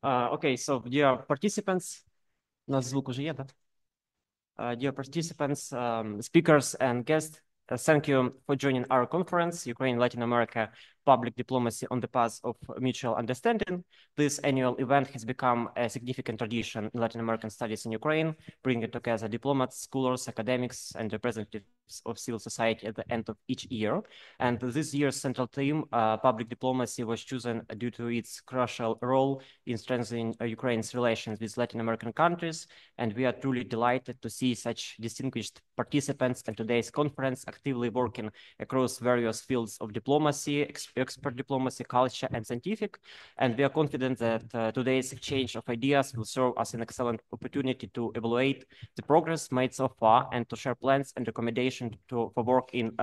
Okay, so dear participants, у нас звук уже є, да? Dear participants, speakers and guests, thank you for joining our conference, Ukraine, Latin America, Public Diplomacy on the Path of Mutual Understanding. This annual event has become a significant tradition in Latin American studies in Ukraine, bringing together diplomats, scholars, academics, and representatives of civil society at the end of each year. And this year's central theme, public diplomacy, was chosen due to its crucial role in strengthening Ukraine's relations with Latin American countries. And we are truly delighted to see such distinguished participants in today's conference actively working across various fields of diplomacy, expert diplomacy, culture, and scientific. And we are confident that today's exchange of ideas will serve as an excellent opportunity to evaluate the progress made so far and to share plans and recommendations for work in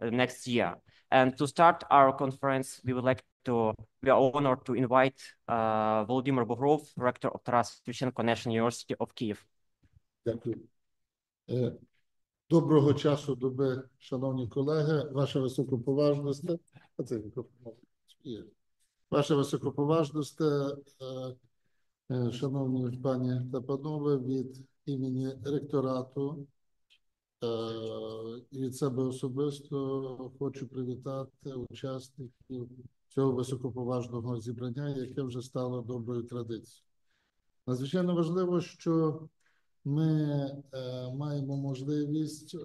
next year. And to start our conference, we are honored to invite Volodymyr Bugrov, Rector of Taras Shevchenko National University of Kyiv. Дякую. Доброго часу доби, шановні колеги, ваша високоповажність, шановні пані та панове, від імені ректорату і від себе особисто хочу привітати учасників цього високоповажного зібрання, яке вже стало доброю традицією. Надзвичайно важливо, що ми маємо можливість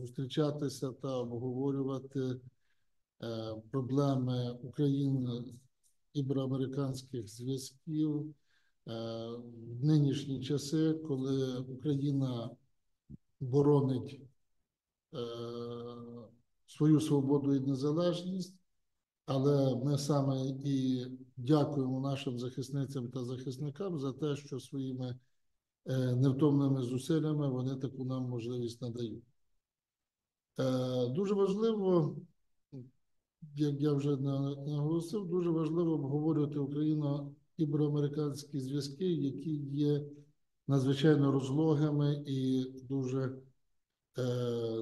зустрічатися та обговорювати проблеми України, ібероамериканських зв'язків в нинішні часи, коли Україна боронить свою свободу і незалежність, але ми саме і дякуємо нашим захисницям та захисникам за те, що своїми невтомними зусиллями вони таку нам можливість надають. Дуже важливо, як я вже наголосив, дуже важливо обговорювати україно-ібероамериканські зв'язки, які є надзвичайно розлогими і дуже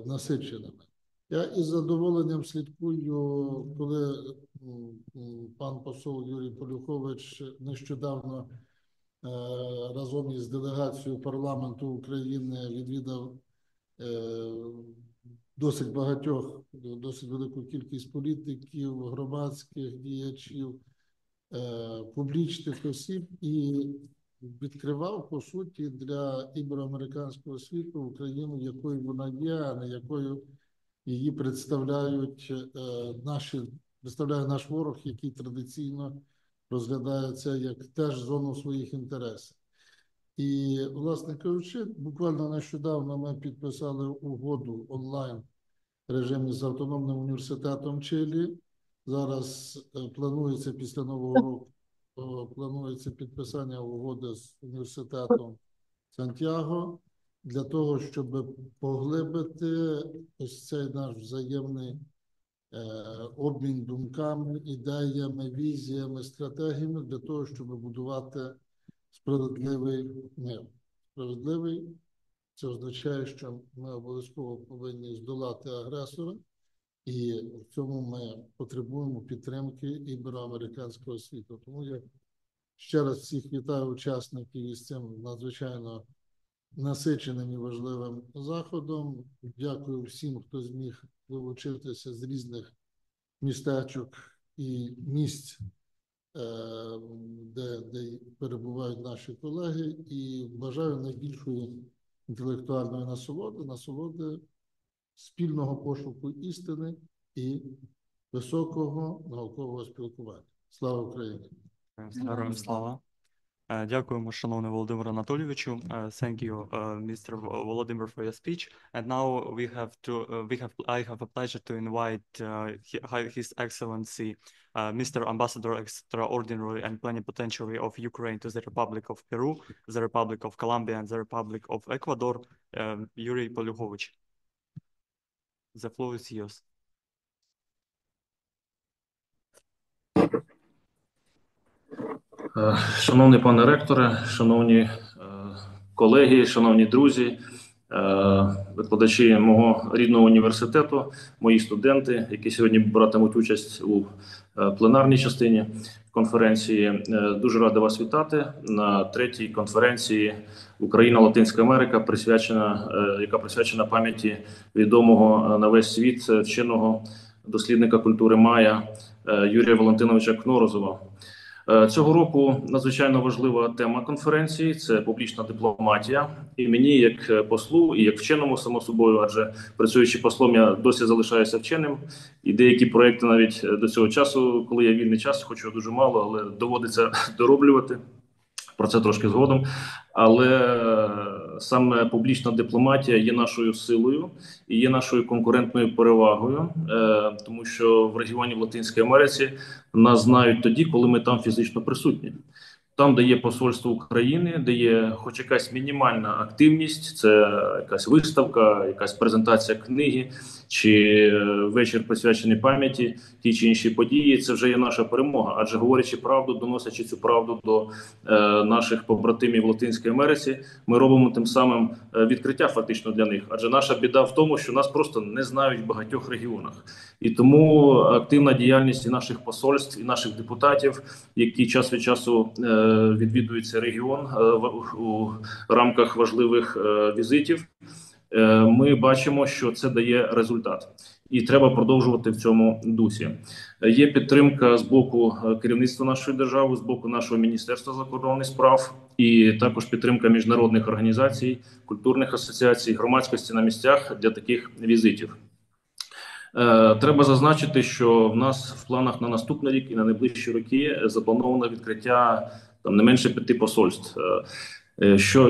насиченими. Я із задоволенням слідкую, коли пан посол Юрій Полюхович нещодавно разом із делегацією парламенту України відвідав досить велику кількість політиків, громадських діячів, публічних осіб і відкривав, по суті, для ібероамериканського світу Україну, якою вона є, а не якою її представляє наш ворог, який традиційно розглядається як теж зону своїх інтересів. І, власне кажучи, буквально нещодавно ми підписали угоду онлайн в режимі з Автономним університетом Чилі. Зараз планується після Нового року планується підписання угоди з університетом Сантьяго для того, щоб поглибити ось цей наш взаємний обмін думками, ідеями, візіями, стратегіями для того, щоб будувати справедливий мир. Справедливий – це означає, що ми обов'язково повинні здолати агресора, і в цьому ми потребуємо підтримки ібероамериканського світу. Тому я ще раз всіх вітаю учасників із цим надзвичайно насиченим і важливим заходом. Дякую всім, хто зміг долучитися з різних містечок і місць, де перебувають наші колеги, і бажаю найбільшої інтелектуальної насолоди, спільного пошуку істини і високого наукового спілкування. Слава Україні! Героям слава! Дякуємо, шановний Володимир Анатолійовичу. Thank you, Mr. Volodymyr, for your speech. And now I have a pleasure to invite His Excellency, Mr. Ambassador Extraordinary and Plenipotentiary of Ukraine to the Republic of Peru, the Republic of Colombia, and the Republic of Ecuador, Юрій Полюхович. The floor is yours. Шановний пане ректоре, шановні колеги, шановні друзі, викладачі мого рідного університету, мої студенти, які сьогодні братимуть участь у пленарній частині. конференції. Дуже радий вас вітати на третій конференції Україна, Латинська Америка, яка присвячена пам'яті відомого на весь світ вченого дослідника культури Майя Юрія Валентиновича Кнорозова. Цього року надзвичайно важлива тема конференції – це публічна дипломатія. І мені, як послу, і як вченому, само собою, адже працюючи послом, я досі залишаюся вченим. І деякі проекти навіть до цього часу, коли є вільний час, хоч його дуже мало, але доводиться дороблювати. Про це трошки згодом. Але саме публічна дипломатія є нашою силою і є нашою конкурентною перевагою, тому що в регіоні в Латинській Америці нас знають тоді, коли ми там фізично присутні. Там, де є посольство України, де є хоч якась мінімальна активність, це якась виставка, якась презентація книги, чи вечір присвячений пам'яті, ті чи інші події, це вже є наша перемога. Адже говорячи правду, доносячи цю правду до наших побратимів в Латинській Америці, ми робимо тим самим відкриття фактично для них. Адже наша біда в тому, що нас просто не знають в багатьох регіонах. І тому активна діяльність і наших посольств, і наших депутатів, які час від часу відвідують цей регіон у рамках важливих візитів, ми бачимо, що це дає результат. І треба продовжувати в цьому дусі. Є підтримка з боку керівництва нашої держави, з боку нашого Міністерства закордонних справ, і також підтримка міжнародних організацій, культурних асоціацій, громадськості на місцях для таких візитів. Треба зазначити, що в нас в планах на наступний рік і на найближчі роки заплановано відкриття не менше 5 посольств.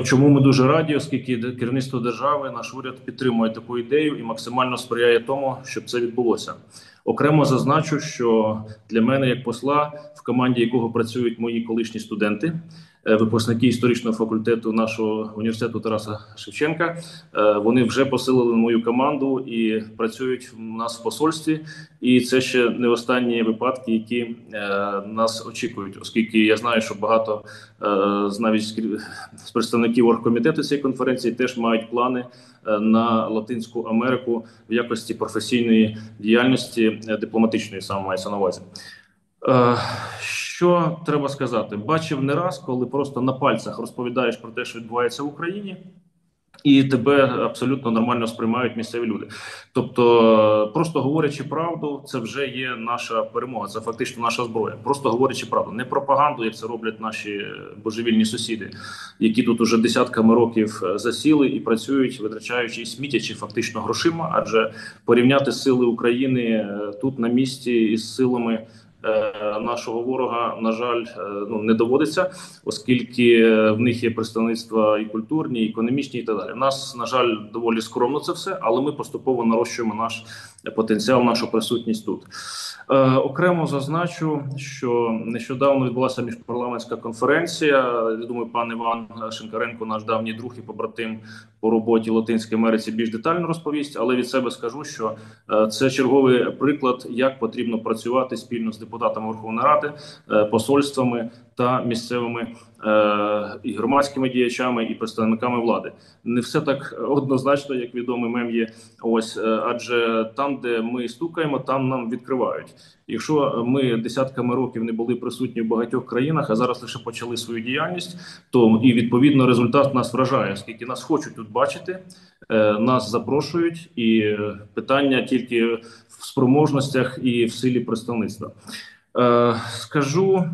Чому ми дуже раді, оскільки керівництво держави, наш уряд підтримує таку ідею і максимально сприяє тому, щоб це відбулося. Окремо зазначу, що для мене, як посла, в команді якого працюють мої колишні студенти, випускники історичного факультету нашого університету Тараса Шевченка, вони вже посилили мою команду і працюють у нас в посольстві. І це ще не останні випадки, які нас очікують, оскільки я знаю, що багато навіть з представників оргкомітету цієї конференції теж мають плани на Латинську Америку в якості професійної діяльності дипломатичної, саме мається на увазі. Що треба сказати? Бачив не раз, коли просто на пальцях розповідаєш про те, що відбувається в Україні, і тебе абсолютно нормально сприймають місцеві люди. Тобто, просто говорячи правду, це вже є наша перемога, це фактично наша зброя. Просто говорячи правду, не пропаганду, як це роблять наші божевільні сусіди, які тут уже десятками років засіли і працюють, витрачаючи і смітячи фактично грошима, адже порівняти сили України тут на місці із силами нашого ворога, на жаль, не доводиться, оскільки в них є представництва і культурні, і економічні, і так далі. У нас, на жаль, доволі скромно це все, але ми поступово нарощуємо наш потенціал, нашу присутність тут. Окремо зазначу, що нещодавно відбулася міжпарламентська конференція. Я думаю, пан Іван Шинкаренко, наш давній друг і побратим по роботі в Латинській Америці, більш детально розповість, але від себе скажу, що це черговий приклад, як потрібно працювати спільно з депутатами Верховної Ради, посольствами та місцевими і громадськими діячами, і представниками влади. Не все так однозначно, як відомий мем є. Адже там, де ми стукаємо, там нам відкривають. Якщо ми десятками років не були присутні в багатьох країнах, а зараз лише почали свою діяльність, то і відповідно результат нас вражає, оскільки нас хочуть тут бачити, нас запрошують, і питання тільки в спроможностях і в силі представництва. Скажу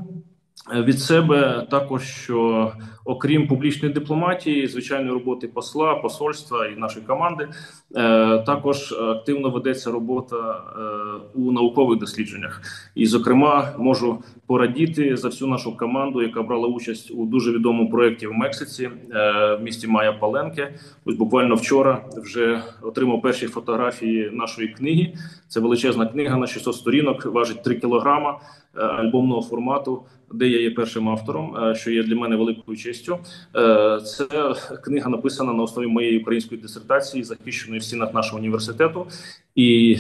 від себе також, що окрім публічної дипломатії, звичайної роботи посла, посольства і нашої команди, також активно ведеться робота у наукових дослідженнях. І, зокрема, можу порадіти за всю нашу команду, яка брала участь у дуже відомому проєкті в Мексиці, в місті Майя Паленке. Ось буквально вчора вже отримав перші фотографії нашої книги. Це величезна книга на 600 сторінок, важить 3 кілограма, альбомного формату, де я є першим автором, що є для мене великою честю. Це книга написана на основі моєї української дисертації, захищеної в стінах нашого університету. І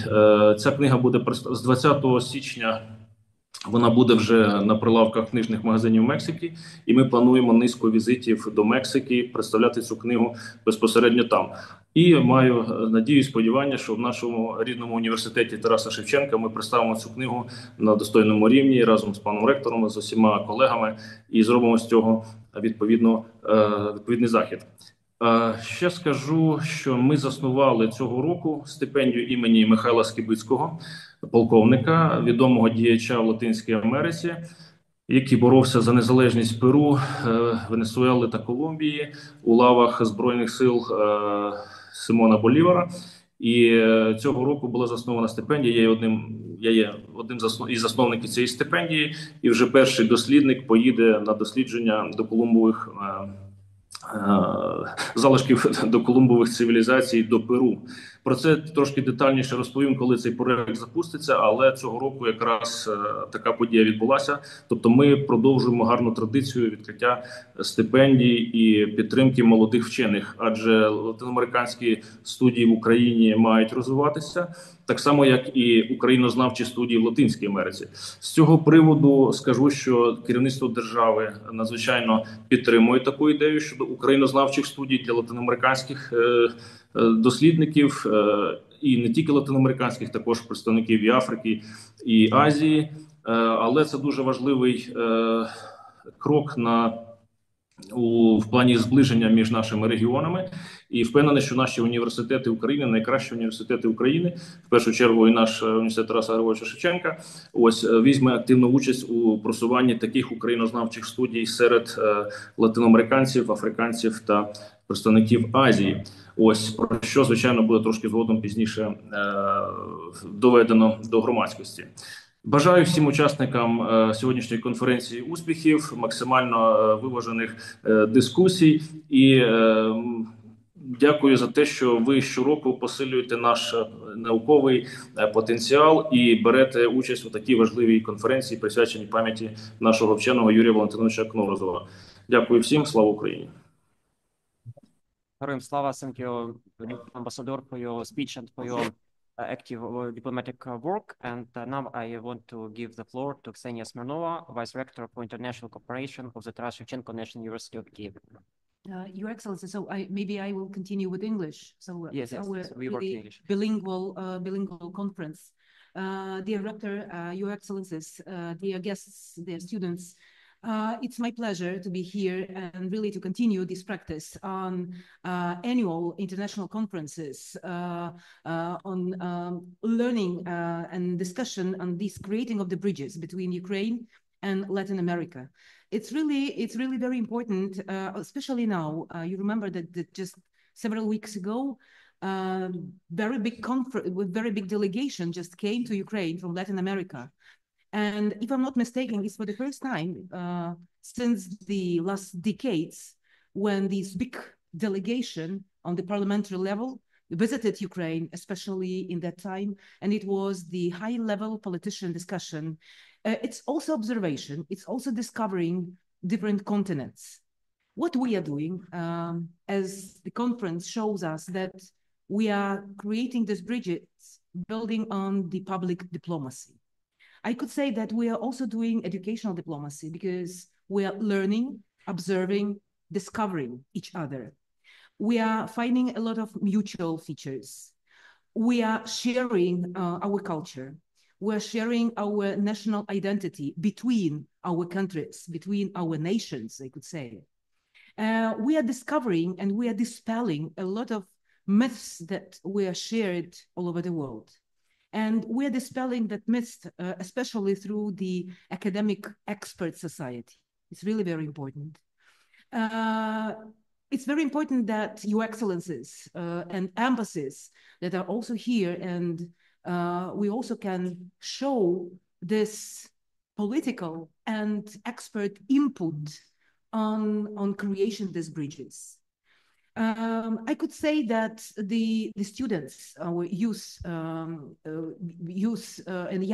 ця книга буде з 20 січня Вона буде вже на прилавках книжних магазинів Мексики, і ми плануємо низку візитів до Мексики, представляти цю книгу безпосередньо там. І маю надію і сподівання, що в нашому рідному університеті Тараса Шевченка ми представимо цю книгу на достойному рівні разом з паном ректором, з усіма колегами, і зробимо з цього відповідний захід. Ще скажу, що ми заснували цього року стипендію імені Михайла Скибицького, полковника, відомого діяча в Латинській Америці, який боровся за незалежність Перу, Венесуели та Колумбії у лавах Збройних сил Симона Болівара. І цього року була заснована стипендія. Я є одним із засновників цієї стипендії, і вже перший дослідник поїде на дослідження до Колумбових залишків до колумбових цивілізацій до Перу. Про це трошки детальніше розповім, коли цей проект запуститься, але цього року якраз така подія відбулася. Тобто ми продовжуємо гарну традицію відкриття стипендій і підтримки молодих вчених, адже латиноамериканські студії в Україні мають розвиватися, так само, як і українознавчі студії в Латинській Америці. З цього приводу скажу, що керівництво держави надзвичайно підтримує таку ідею щодо українознавчих студій для латиноамериканських дослідників, і не тільки латиноамериканських, також представників і Африки, і Азії. Але це дуже важливий крок в плані зближення між нашими регіонами, і впевнений, що наші університети України, найкращі університети України, в першу чергу і наш університет Тараса Григоровича Шевченка, візьме активну участь у просуванні таких українознавчих студій серед латиноамериканців, африканців та представників Азії. Про що, звичайно, буде трошки згодом пізніше доведено до громадськості. Бажаю всім учасникам сьогоднішньої конференції успіхів, максимально виважених дискусій, і дякую за те, що ви щороку посилюєте наш науковий потенціал і берете участь у такій важливій конференції, присвяченій пам'яті нашого вченого Юрія Валентиновича Кнорозова. Дякую всім, слава Україні! Героям слава, thank you, Ambassador, for your speech and for your active diplomatic work. And now I want to give the floor to Ksenia Smirnova, Vice Rector for International Cooperation of the Taras Shevchenko National University of Kyiv. Your Excellency, so maybe I will continue with English. So yes, our we work in English. Bilingual conference. Dear Rector, Your Excellencies, dear guests, dear students, it's my pleasure to be here and really to continue this practice on annual international conferences on learning and discussion on this creating of the bridges between Ukraine and Latin America. It's really very important, especially now. You remember that just several weeks ago, very big delegation just came to Ukraine from Latin America. And if I'm not mistaken, it's for the first time since the last decades when this big delegation on the parliamentary level visited Ukraine, especially in that time, and it was the high-level politician discussion. It's also observation. It's also discovering different continents. What we are doing, as the conference shows us, that we are creating these bridges, building on the public diplomacy. I could say that we are also doing educational diplomacy because we are learning, observing, discovering each other. We are finding a lot of mutual features. We are sharing our culture. We are sharing our national identity between our countries, between our nations, I could say. We are discovering and we are dispelling a lot of myths that we are shared all over the world. And we're dispelling that myth, especially through the academic expert society. It's really very important. It's very important that Your Excellencies and embassies that are also here, and we also can show this political and expert input on creation of these bridges. I could say that the students, our youth and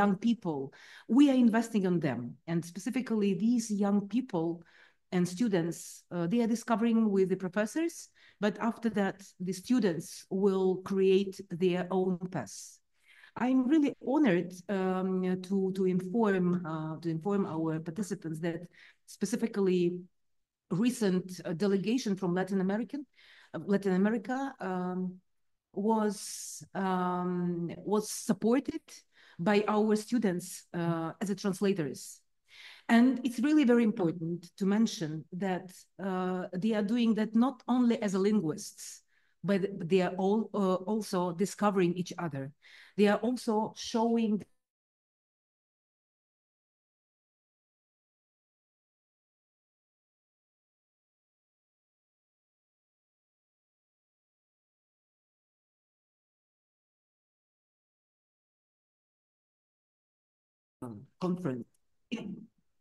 young people, we are investing on them. And specifically these young people and students, they are discovering with the professors, but after that, the students will create their own path. I'm really honored to inform our participants that specifically recent delegation from Latin America was supported by our students as a translators. And it's really very important to mention that they are doing that not only as linguists, but they are all also discovering each other. They are also showing conference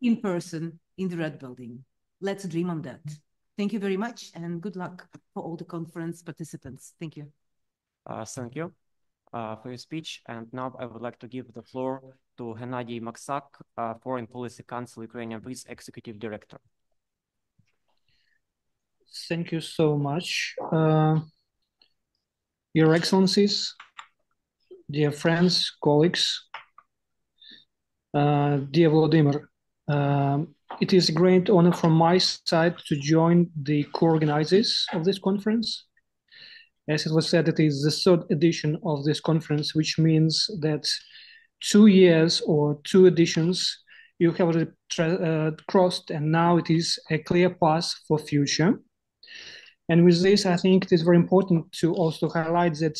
in person in the Red Building. Let's dream on that. Thank you very much and good luck for all the conference participants. Thank you. Thank you for your speech. And now I would like to give the floor to Gennady Maksak, Foreign Policy Council Ukrainian Vice Executive Director. Thank you so much. Your Excellencies, dear friends, colleagues, dear Volodymyr, it is a great honor from my side to join the co-organizers of this conference. As it was said, it is the third edition of this conference, which means that 2 years or 2 editions you have already crossed, and now it is a clear path for future. And with this, I think it is very important to also highlight that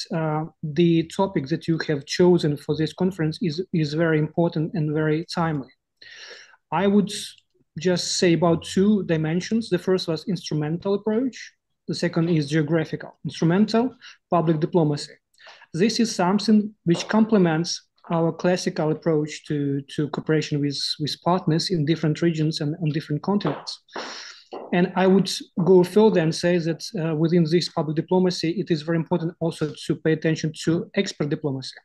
the topic that you have chosen for this conference is very important and very timely. I would just say about 2 dimensions. The first was instrumental approach. The second is geographical. Instrumental, public diplomacy. This is something which complements our classical approach to cooperation with partners in different regions and on different continents. And I would go further and say that within this public diplomacy, it is very important also to pay attention to expert diplomacy.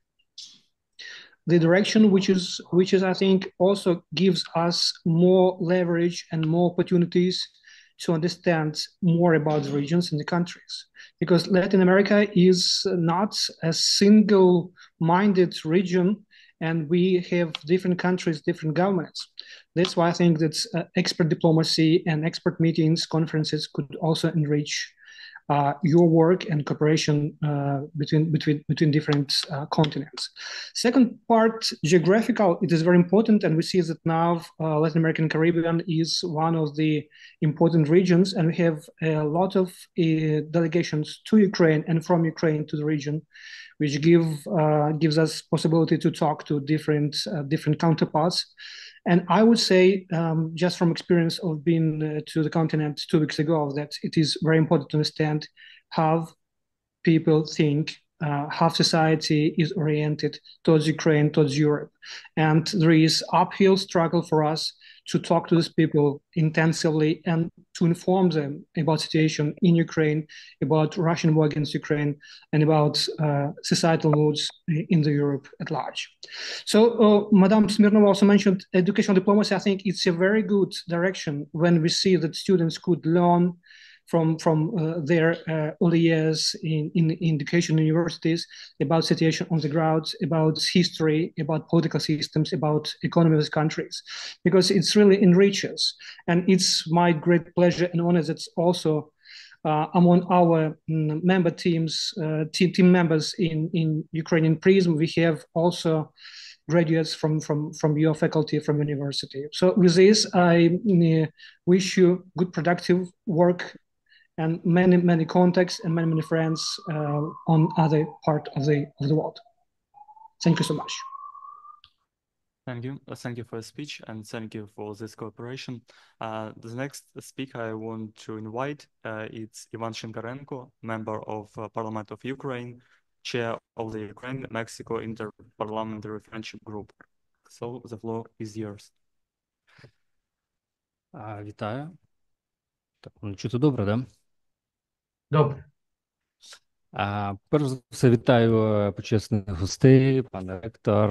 The direction which is I think also gives us more leverage and more opportunities to understand more about the regions and the countries, because Latin America is not a single-minded region, and we have different countries, different governments. That's why I think that expert diplomacy and expert meetings, conferences could also enrich your work and cooperation between different continents. Second part, geographical, it is very important, and we see that now Latin American Caribbean is one of the important regions, and we have a lot of delegations to Ukraine and from Ukraine to the region, which gives us possibility to talk to different counterparts. And I would say, just from experience of being to the continent 2 weeks ago, that it is very important to understand how people think, how society is oriented towards Ukraine, towards Europe. And there is uphill struggle for us to talk to these people intensively and to inform them about situation in Ukraine, about Russian war against Ukraine, and about societal moods in the Europe at large. So Madame Smirnova also mentioned educational diplomacy. I think it's a very good direction when we see that students could learn from their early years in education universities about situation on the ground, about history, about political systems, about economy of countries, because it's really enriches. And it's my great pleasure and honor that also among our member teams, team members in Ukrainian Prism, we have also graduates from your faculty, from university. So with this, I wish you good productive work and many contacts and many friends on other part of the world. Thank you so much. Thank you. Thank you for the speech, and thank you for this cooperation. The next speaker I want to invite it's Ivan Shenkarenko, member of Parliament of Ukraine, chair of the Ukraine-Mexico Interparliamentary Friendship Group. So the floor is yours. Вітаю. Так, чути добре, да? Добре. Перш за все, вітаю почесних гостей, пане ректор,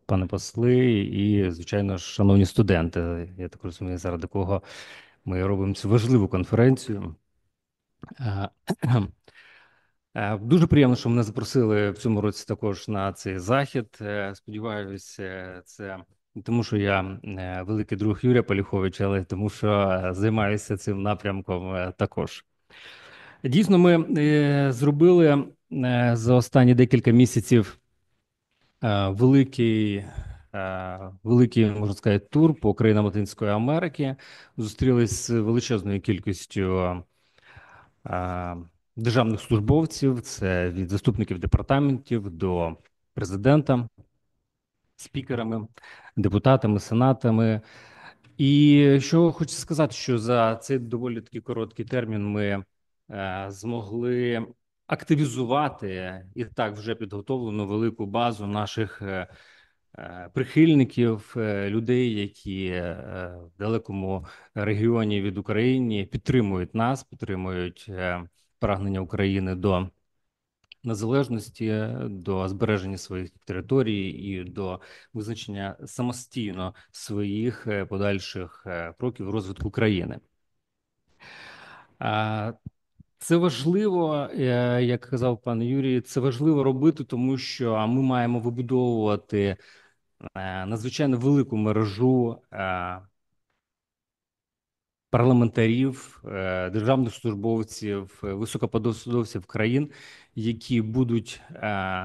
пане посли і, звичайно ж, шановні студенти. Я так розумію, заради кого ми робимо цю важливу конференцію. Дуже приємно, що мене запросили в цьому році також на цей захід. Сподіваюся, це не тому, що я великий друг Юрія Поліховича, але тому, що займаюся цим напрямком також. Дійсно, ми зробили за останні декілька місяців великий, можна сказати, тур по країнам Латинської Америки. Зустрілись з величезною кількістю державних службовців, це від заступників департаментів до президента, спікерами, депутатами, сенатами. І що хочу сказати, що за цей доволі такий короткий термін ми змогли активізувати і так вже підготовлену велику базу наших прихильників, людей, які в далекому регіоні від України підтримують нас, підтримують прагнення України до незалежності, до збереження своїх територій і до визначення самостійно своїх подальших кроків розвитку країни. Це важливо, як казав пан Юрій, це важливо робити, тому що ми маємо вибудовувати надзвичайно велику мережу парламентарів, державних службовців, високопосадовців країн, які будуть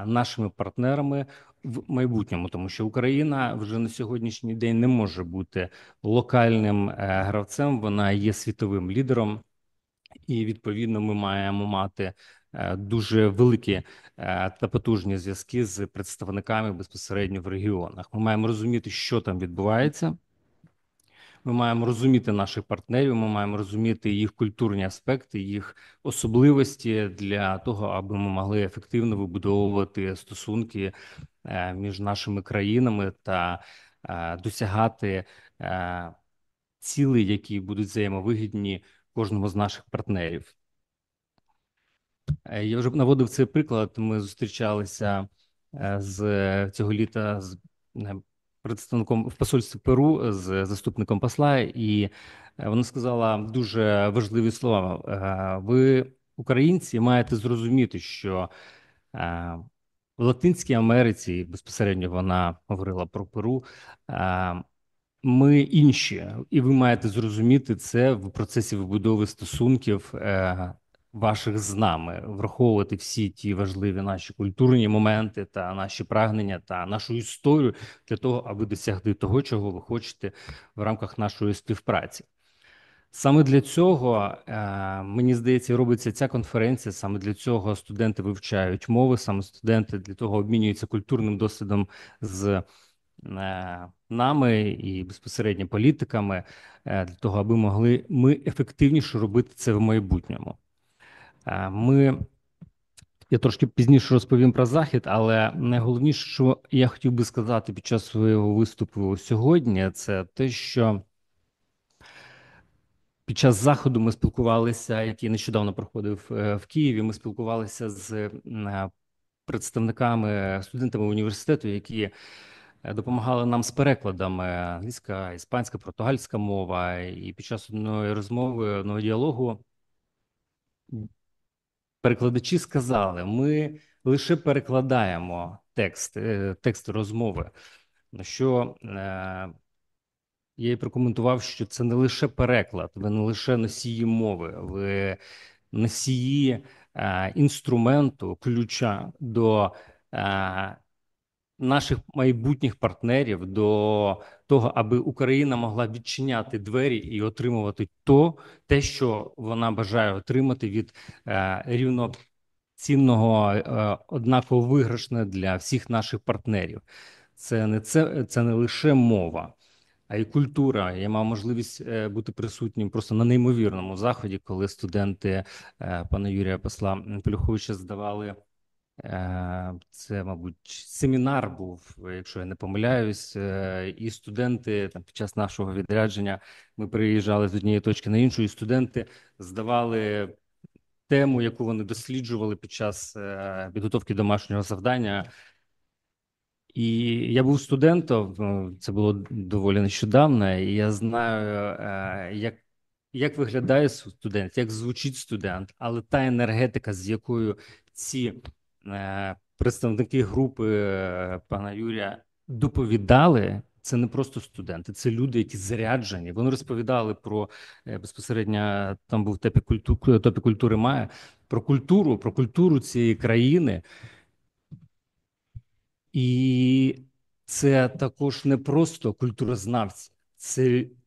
нашими партнерами в майбутньому, тому що Україна вже на сьогоднішній день не може бути локальним гравцем, вона є світовим лідером, і відповідно ми маємо мати дуже великі та потужні зв'язки з представниками безпосередньо в регіонах. Ми маємо розуміти, що там відбувається. Ми маємо розуміти наших партнерів, ми маємо розуміти їх культурні аспекти, їх особливості для того, аби ми могли ефективно вибудовувати стосунки між нашими країнами та досягати цілей, які будуть взаємовигідні кожному з наших партнерів. Я вже наводив цей приклад. Ми зустрічалися з цього літа з представником в посольстві Перу, з заступником посла, і вона сказала дуже важливі слова. Ви, українці, маєте зрозуміти, що в Латинській Америці, безпосередньо вона говорила про Перу, ми інші, і ви маєте зрозуміти це в процесі вибудови стосунків ваших з нами, враховувати всі ті важливі наші культурні моменти та наші прагнення та нашу історію для того, аби досягти того, чого ви хочете в рамках нашої співпраці. Саме для цього, мені здається, робиться ця конференція, саме для цього студенти вивчають мови, саме студенти для того обмінюються культурним досвідом з нами і безпосередньо політиками, для того, аби могли ми ефективніше робити це в майбутньому. Я трошки пізніше розповім про Захід, але найголовніше, що я хотів би сказати під час свого виступу сьогодні, це те, що під час Заходу ми спілкувалися, який нещодавно проходив в Києві, ми спілкувалися з представниками, студентами університету, які допомагали нам з перекладами англійська, іспанська, португальська мова. І під час одної розмови, одного діалогу, перекладачі сказали, ми лише перекладаємо текст розмови, на що я їй прокоментував, що це не лише переклад, ви не лише носії мови, ви носії інструменту, ключа до наших майбутніх партнерів, до того, аби Україна могла відчиняти двері і отримувати те, що вона бажає отримати від рівноцінного, однаково виграшне для всіх наших партнерів. Це не лише мова, а й культура. Я мав можливість бути присутнім просто на неймовірному заході, коли студенти пана Юрія посла Поліховича здавали. Це, мабуть, семінар був, якщо я не помиляюсь, і студенти там, під час нашого відрядження ми приїжджали з однієї точки на іншу, і студенти здавали тему, яку вони досліджували під час підготовки домашнього завдання. І я був студентом, це було доволі нещодавно, і я знаю, як виглядає студент, як звучить студент, але та енергетика, з якою ці представники групи пана Юрія доповідали, це не просто студенти, це люди, які заряджені. Вони розповідали про безпосередньо, там був топі культури Майя, про культуру цієї країни. І це також не просто культурознавці,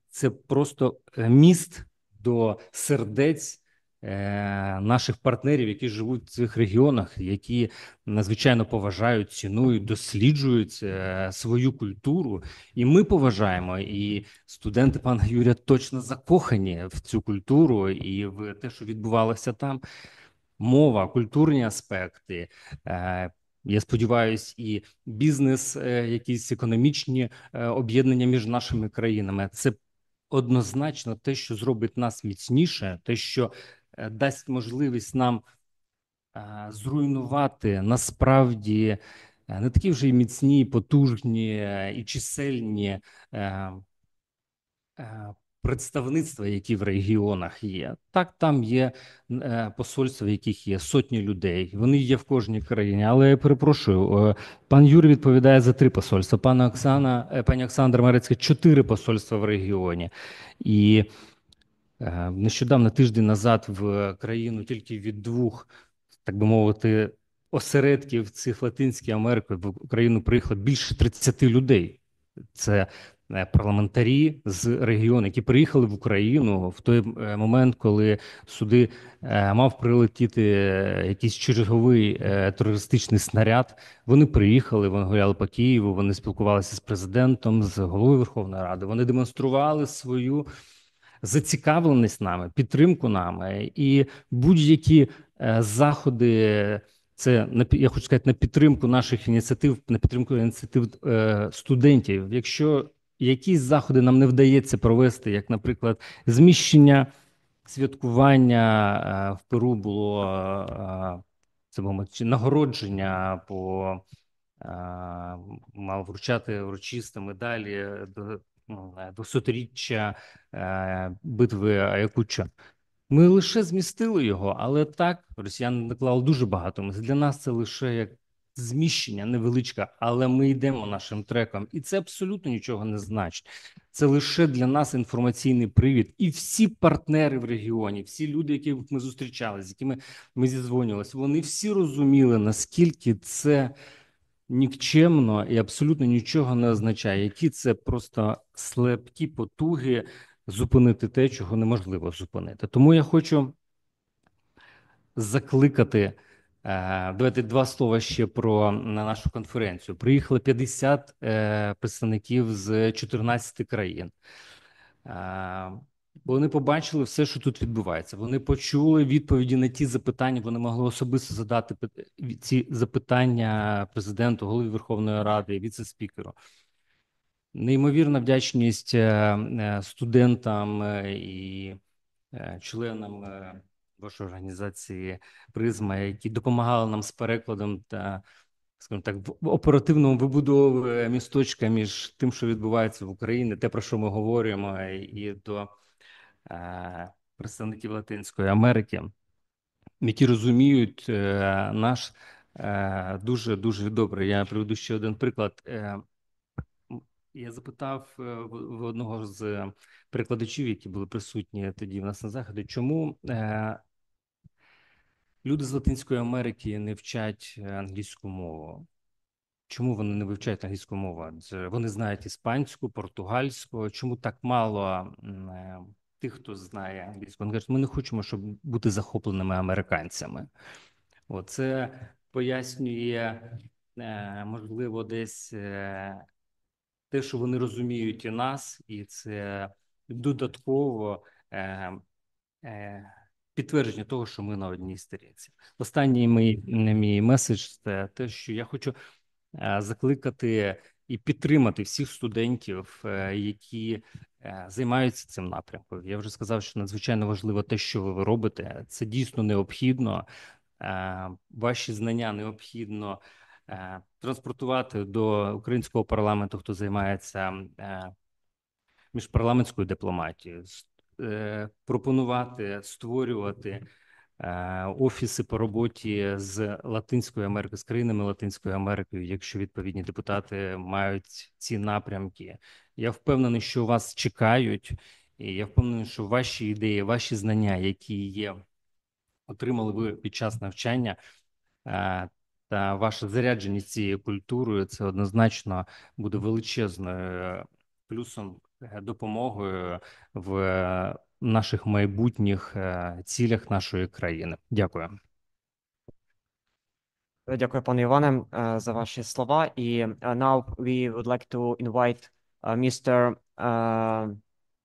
це просто міст до сердець наших партнерів, які живуть в цих регіонах, які надзвичайно поважають, цінують, досліджують свою культуру. І ми поважаємо, і студенти пана Юрія точно закохані в цю культуру і в те, що відбувалося там. Мова, культурні аспекти, я сподіваюся, і бізнес, якісь економічні об'єднання між нашими країнами. Це однозначно те, що зробить нас міцніше, те, що дасть можливість нам зруйнувати насправді не такі вже і міцні, потужні і чисельні представництва, які в регіонах є. Так, там є посольства, в яких є сотні людей. Вони є в кожній країні. Але я перепрошую, пан Юрій відповідає за 3 посольства. Пані Оксана Марецька 4 посольства в регіоні. І нещодавно, тиждень назад, в країну тільки від 2, так би мовити, осередків цих Латинської Америки в Україну приїхало більше 30 людей. Це парламентарі з регіону, які приїхали в Україну в той момент, коли сюди мав прилетіти якийсь черговий терористичний снаряд. Вони приїхали, вони гуляли по Києву, вони спілкувалися з президентом, з головою Верховної Ради. Вони демонстрували свою зацікавленість нами, підтримку нами. І будь-які заходи, це, я хочу сказати, на підтримку наших ініціатив, на підтримку ініціатив студентів. Якщо якісь заходи нам не вдається провести, як, наприклад, зміщення, святкування в Перу було, це було нагородження по мав вручати урочисті медалі до 200-річчя битви Аякуччо. Ми лише змістили його, але так, росіяни наклали дуже багато. Для нас це лише як зміщення невеличке, але ми йдемо нашим треком. І це абсолютно нічого не значить. Це лише для нас інформаційний привід. І всі партнери в регіоні, всі люди, яких ми зустрічалися, з якими ми зідзвонювалися, вони всі розуміли, наскільки це нікчемно і абсолютно нічого не означає, які це просто слабкі потуги зупинити те, чого неможливо зупинити. Тому я хочу закликати, давайте 2 слова ще про нашу конференцію. Приїхало 50 представників з 14 країн. Вони побачили все, що тут відбувається. Вони почули відповіді на ті запитання, вони могли особисто задати ці запитання президенту, голові Верховної Ради, віце-спікеру. Неймовірна вдячність студентам і членам вашої організації «Призма», які допомагали нам з перекладом та, скажімо так, в оперативному вибудові місточка між тим, що відбувається в Україні, те, про що ми говоримо, і до представників Латинської Америки, які розуміють наш дуже добре. Я приведу ще один приклад. Я запитав в одного з перекладачів, які були присутні тоді в нас на Заході, чому люди з Латинської Америки не вчать англійську мову. Чому вони не вивчають англійську мову? Вони знають іспанську, португальську. Чому так мало тих, хто знає англійську? Вони кажуть, ми не хочемо, щоб бути захопленими американцями. Це пояснює, можливо, десь те, що вони розуміють і нас, і це додатково підтвердження того, що ми на одній сторінці. Останній мій меседж – це те, що я хочу закликати і підтримати всіх студентів, які займаються цим напрямком. Я вже сказав, що надзвичайно важливо те, що ви робите. Це дійсно необхідно. Ваші знання необхідно транспортувати до українського парламенту, хто займається міжпарламентською дипломатією, пропонувати, створювати офіси по роботі з Латинською Америкою, з країнами Латинської Америки, якщо відповідні депутати мають ці напрямки. Я впевнений, що вас чекають, і я впевнений, що ваші ідеї, ваші знання, які отримали ви під час навчання, та ваша зарядженість цією культурою, це однозначно буде величезною плюсом, допомогою в наших майбутніх цілях нашої країни. Дякую. Дякую, пане Іване, за ваші слова. І now we would like to invite Mr.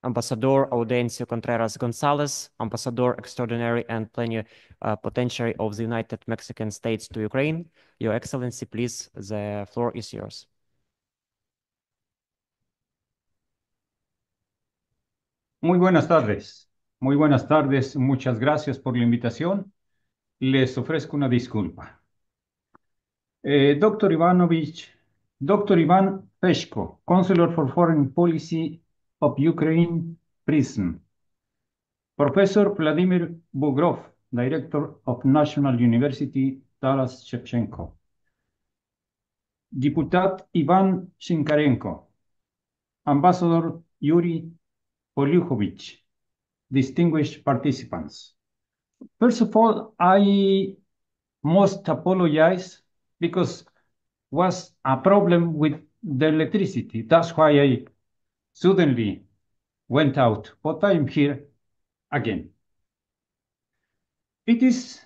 Ambassador Audencio Contreras Gonzalez, Ambassador Extraordinary and Plenipotentiary of the United Mexican States to Ukraine. Your Excellency, please, the floor is yours. Muy buenas tardes, muchas gracias por la invitación. Les ofrezco una disculpa. Dr. Ivan Peshko, Counselor for Foreign Policy of Ukraine, PRISM. Professor Vladimir Bugrov, Director of National University, Taras Shevchenko. Deputat Ivan Shinkarenko. Ambassador Yuri Polyukhovich, distinguished participants. First of all, I must apologize because was a problem with the electricity. That's why I suddenly went out, but I'm here again. It is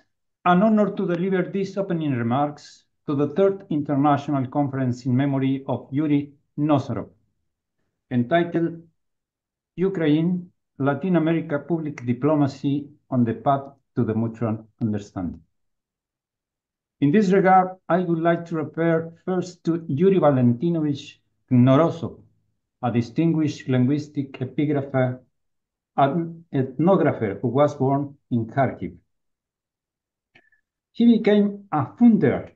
an honor to deliver these opening remarks to the third international conference in memory of Yuri Nosarov, entitled Ukraine, Latin America Public Diplomacy on the Path to the Mutual Understanding. In this regard, I would like to refer first to Yuri Valentinovich Knorozov, a distinguished linguistic epigrapher and ethnographer who was born in Kharkiv. He became a founder of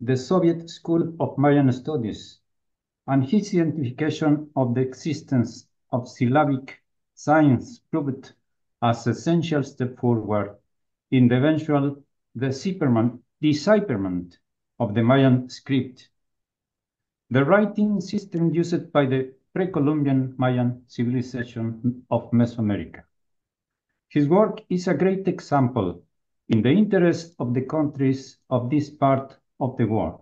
the Soviet School of Mayan Studies, and his identification of the existence of syllabic science proved as an essential step forward in the eventual decipherment of the Mayan script, the writing system used by the pre-Columbian Mayan civilization of Mesoamerica. His work is a great example in the interest of the countries of this part of the world,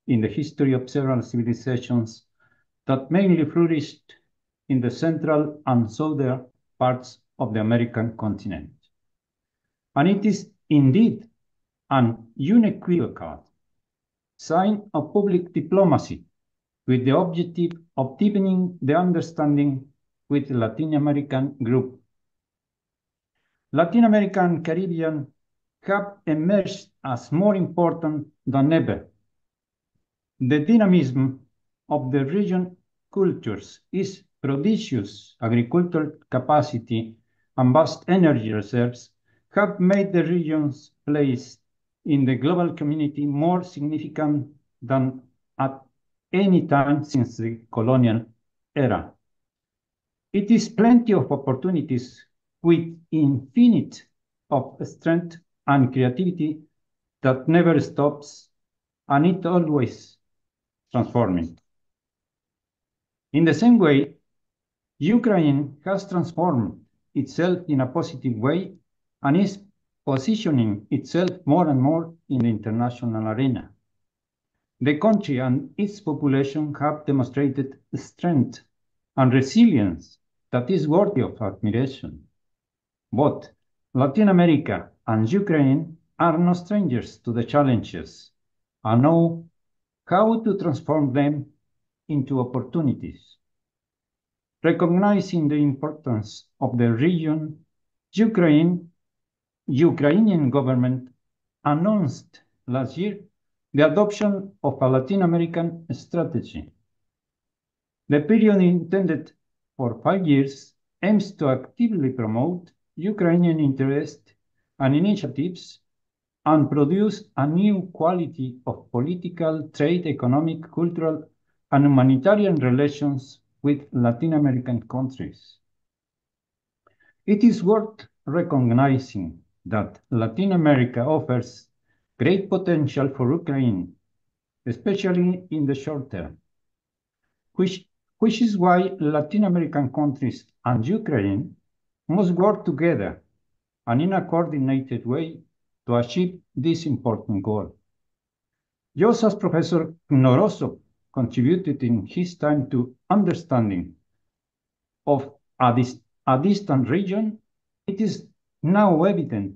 in the history of several civilizations that mainly flourished in the central and southern parts of the American continent. And it is indeed an unequivocal sign of public diplomacy with the objective of deepening the understanding with the Latin American group. Latin America and Caribbean have emerged as more important than ever. The dynamism of the region cultures, its prodigious agricultural capacity and vast energy reserves have made the region's place in the global community more significant than at any time since the colonial era. It is plenty of opportunities with infinite of strength and creativity that never stops, and it always transforming. In the same way, Ukraine has transformed itself in a positive way and is positioning itself more and more in the international arena. The country and its population have demonstrated strength and resilience that is worthy of admiration. But Latin America and Ukraine are no strangers to the challenges and know how to transform them into opportunities. Recognizing the importance of the region, Ukrainian government announced last year the adoption of a Latin American strategy. The period intended for 5 years aims to actively promote Ukrainian interests and initiatives and produce a new quality of political, trade, economic, cultural, and humanitarian relations with Latin American countries. It is worth recognizing that Latin America offers great potential for Ukraine, especially in the short term, which is why Latin American countries and Ukraine must work together and in a coordinated way to achieve this important goal. Just as Professor Knorozova contributed in his time to understanding of a distant region, it is now evident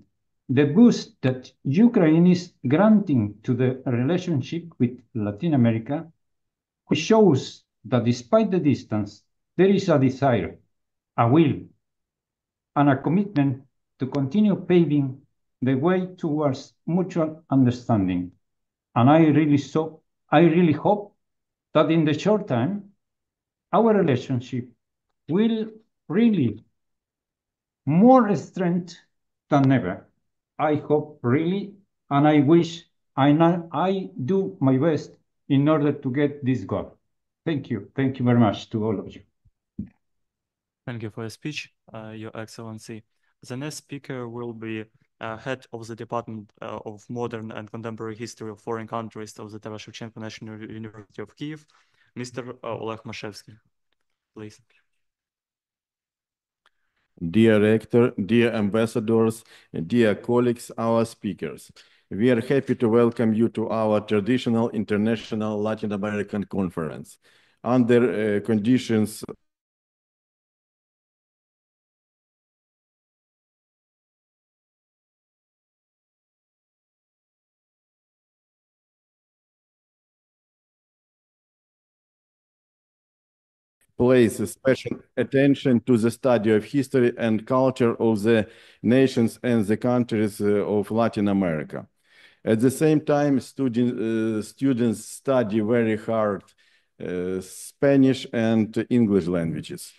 the boost that Ukraine is granting to the relationship with Latin America, which shows that despite the distance, there is a desire, a will, and a commitment to continue paving the way towards mutual understanding. And I really hope that in the short time, our relationship will really more strength than ever. I hope really, and I wish, I do my best in order to get this goal. Thank you. Thank you very much to all of you. Thank you for your speech, Your Excellency. The next speaker will be head of the Department of Modern and Contemporary History of Foreign Countries of the Taras Shevchenko National University of Kyiv, Mr. Oleg Mashevsky. Please. Dear Rector, dear ambassadors, dear colleagues, our speakers, we are happy to welcome you to our traditional International Latin American Conference. Under conditions place special attention to the study of history and culture of the nations and the countries of Latin America. At the same time, students study very hard Spanish and English languages.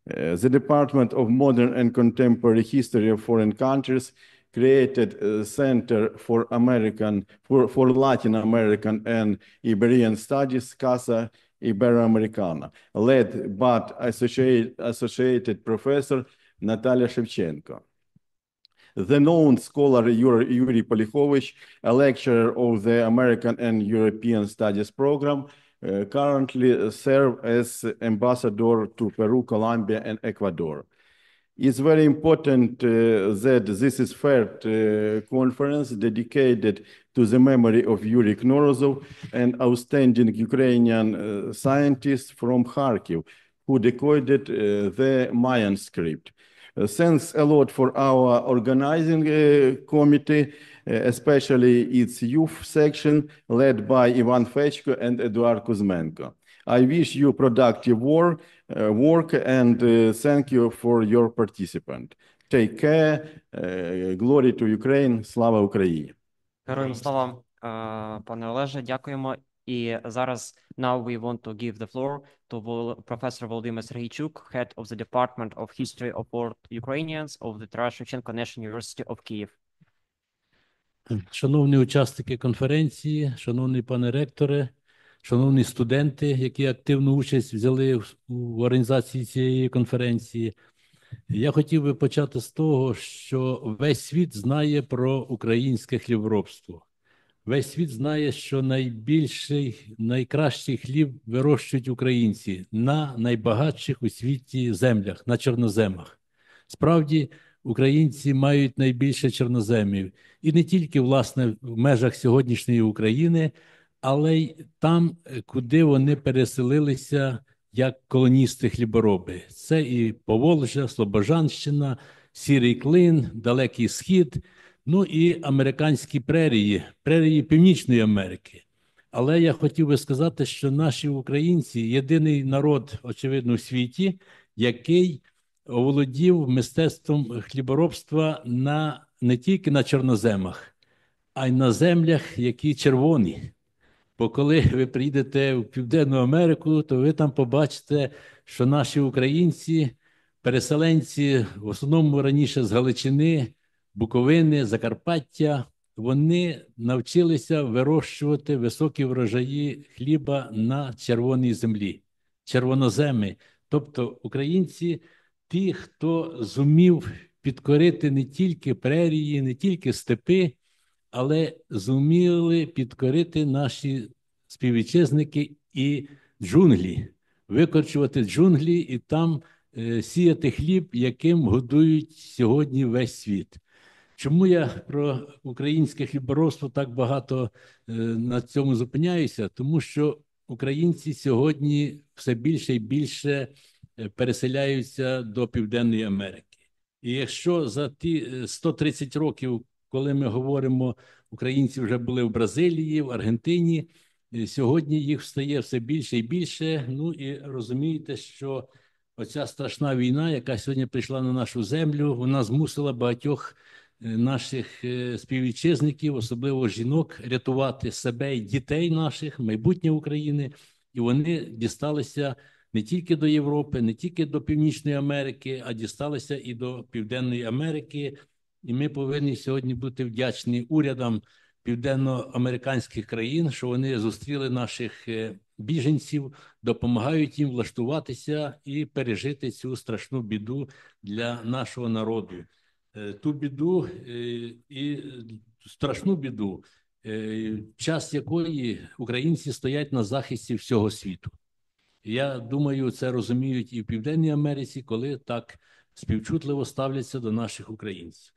The Department of Modern and Contemporary History of Foreign Countries created a Center for Latin American and Iberian Studies, Casa Iberoamericana, led by Associated Professor Natalia Shevchenko. The known scholar Yuri Polikhovich, a lecturer of the American and European Studies program, currently serves as ambassador to Peru, Colombia, and Ecuador. It's very important that this is third conference dedicated to the memory of Yuri Knorozov, an outstanding Ukrainian scientist from Kharkiv, who decoded the Mayan script. Thanks a lot for our organizing committee, especially its youth section led by Ivan Fechko and Eduard Kuzmenko. I wish you productive work and thank you for your participation. Take care. Glory to Ukraine. Слава Україні. Героям слава, пане Олеже, дякуємо. І зараз now we want to give the floor to Professor Volodymyr Sergeychuk, head of the Department of History of World Ukrainians of the Taras Shevchenko National University of Kyiv. Шановні учасники конференції, шановний пане ректоре, шановні студенти, які активну участь взяли в організації цієї конференції, я хотів би почати з того, що весь світ знає про українське хліборобство. Весь світ знає, що найбільший, найкращий хліб вирощують українці на найбагатших у світі землях, на чорноземах. Справді, українці мають найбільше чорноземів. І не тільки, власне, в межах сьогоднішньої України, але й там, куди вони переселилися як колоністи-хлібороби. Це і Поволжя, Слобожанщина, Сірий Клин, Далекий Схід, ну і американські прерії, прерії Північної Америки. Але я хотів би сказати, що наші українці – єдиний народ, очевидно, у світі, який оволодів мистецтвом хліборобства не тільки на чорноземах, а й на землях, які червоні. Бо коли ви приїдете в Південну Америку, то ви там побачите, що наші українці, переселенці, в основному раніше з Галичини, Буковини, Закарпаття, вони навчилися вирощувати високі врожаї хліба на червоній землі, червоноземи. Тобто українці, ті, хто зумів підкорити не тільки прерії, не тільки степи, але зуміли підкорити наші співвітчизники і джунглі, викорчувати джунглі і там сіяти хліб, яким годують сьогодні весь світ. Чому я про українське хліборобство так багато на цьому зупиняюся? Тому що українці сьогодні все більше і більше переселяються до Південної Америки. І якщо за ті 130 років, коли ми говоримо, українці вже були в Бразилії, в Аргентині, сьогодні їх стає все більше і більше. Ну і розумієте, що оця страшна війна, яка сьогодні прийшла на нашу землю, вона змусила багатьох наших співвітчизників, особливо жінок, рятувати себе і дітей наших, майбутнє України. І вони дісталися не тільки до Європи, не тільки до Північної Америки, а дісталися і до Південної Америки. І ми повинні сьогодні бути вдячні урядам південноамериканських країн, що вони зустріли наших біженців, допомагають їм влаштуватися і пережити цю страшну біду для нашого народу. Ту біду і страшну біду, час якої українці стоять на захисті всього світу. Я думаю, це розуміють і в Південній Америці, коли так співчутливо ставляться до наших українців.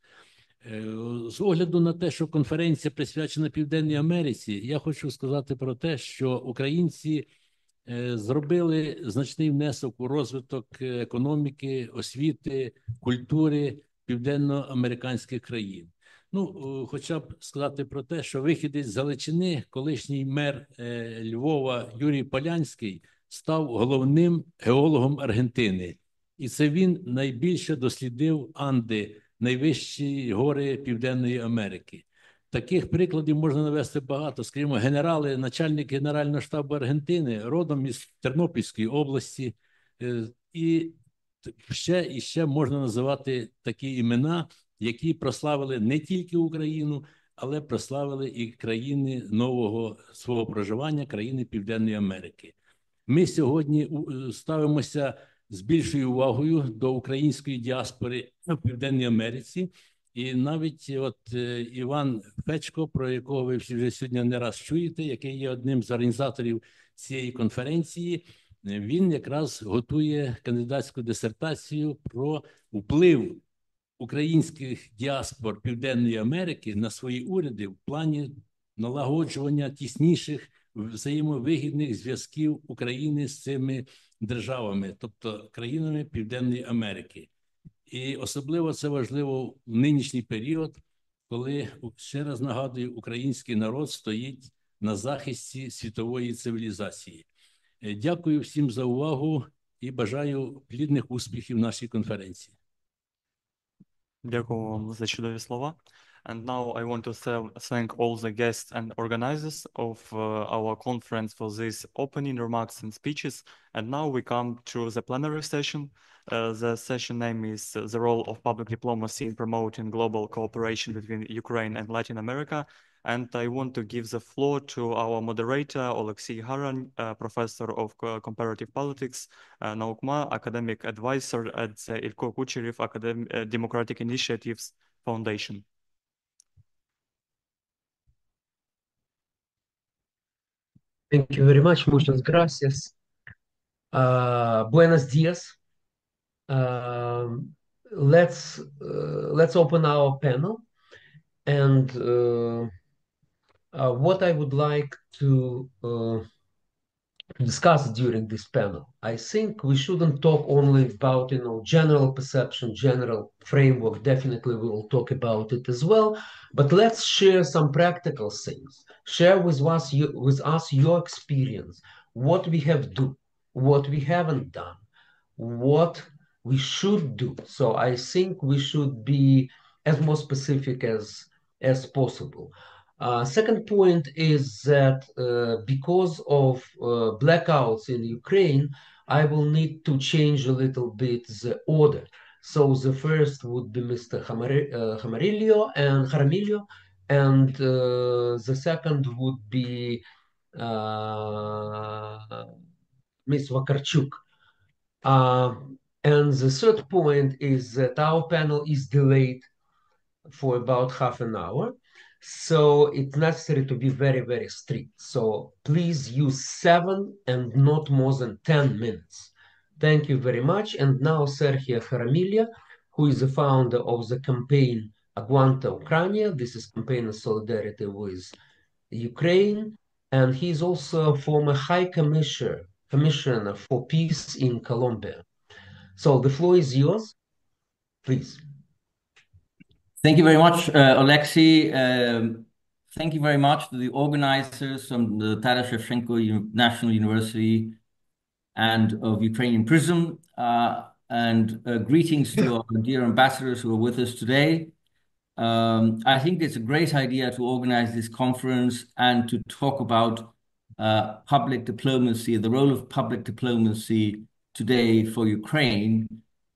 З огляду на те, що конференція присвячена Південній Америці, я хочу сказати про те, що українці зробили значний внесок у розвиток економіки, освіти, культури південноамериканських країн. Ну, хоча б сказати про те, що вихідець з Галичини, колишній мер Львова Юрій Полянський, став головним геологом Аргентини. І це він найбільше дослідив Анди, найвищі гори Південної Америки. Таких прикладів можна навести багато. Скажімо, генерали, начальник Генерального штабу Аргентини, родом із Тернопільської області. І ще можна називати такі імена, які прославили не тільки Україну, але прославили і країни нового свого проживання, країни Південної Америки. Ми сьогодні ставимося з більшою увагою до української діаспори в Південній Америці. І навіть от Іван Фечко, про якого ви всі вже сьогодні не раз чуєте, який є одним з організаторів цієї конференції, він якраз готує кандидатську дисертацію про вплив українських діаспор Південної Америки на свої уряди в плані налагоджування тісніших взаємовигідних зв'язків України з цими державами, тобто країнами Південної Америки. І особливо це важливо в нинішній період, коли, ще раз нагадую, український народ стоїть на захисті світової цивілізації. Дякую всім за увагу і бажаю плідних успіхів нашій конференції. Дякую вам за чудові слова. And now I want to thank all the guests and organizers of our conference for these opening remarks and speeches. And now we come to the plenary session. The session name is The Role of Public Diplomacy in Promoting Global Cooperation between Ukraine and Latin America. And I want to give the floor to our moderator, Oleksiy Haran, Professor of Comparative Politics, Naukma, Academic Advisor at the Ilko Kucherev Democratic Initiatives Foundation. Thank you very much. Muchas gracias. Buenos dias. Let's open our panel. And what I would like to discuss during this panel, I think we shouldn't talk only about, general perception, general framework. Definitely we will talk about it as well. But let's share some practical things. Share with us your experience, what we have done, what we haven't done, what we should do. So I think we should be as more specific as possible. Second point is that because of blackouts in Ukraine, I will need to change a little bit the order. So the first would be Mr. Jaramillo, and the second would be Ms. Vakarchuk. And the third point is that our panel is delayed for about half an hour. So it's necessary to be very, very strict. So please use 7 and not more than 10 minutes. Thank you very much. And now Sergio Jaramillo, who is the founder of the campaign Aguanta Ukraina. This is campaign of solidarity with Ukraine. And he's also a former High Commissioner for Peace in Colombia. So the floor is yours, please. Thank you very much, Alexei. Thank you very much to the organizers from the Taras Shevchenko National University and of Ukrainian Prism, and greetings to our dear ambassadors who are with us today. I think it's a great idea to organize this conference and to talk about public diplomacy, the role of public diplomacy today for Ukraine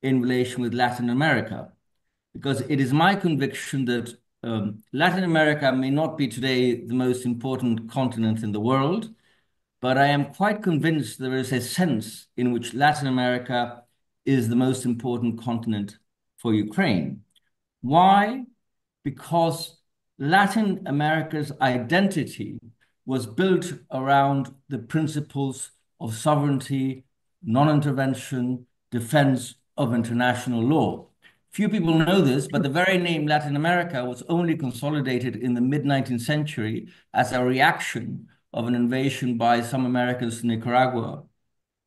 in relation with Latin America. Because it is my conviction that Latin America may not be today the most important continent in the world, but I am quite convinced there is a sense in which Latin America is the most important continent for Ukraine. Why? Because Latin America's identity was built around the principles of sovereignty, non-intervention, defense of international law. Few people know this, but the very name Latin America was only consolidated in the mid-19th century as a reaction of an invasion by some Americans to Nicaragua.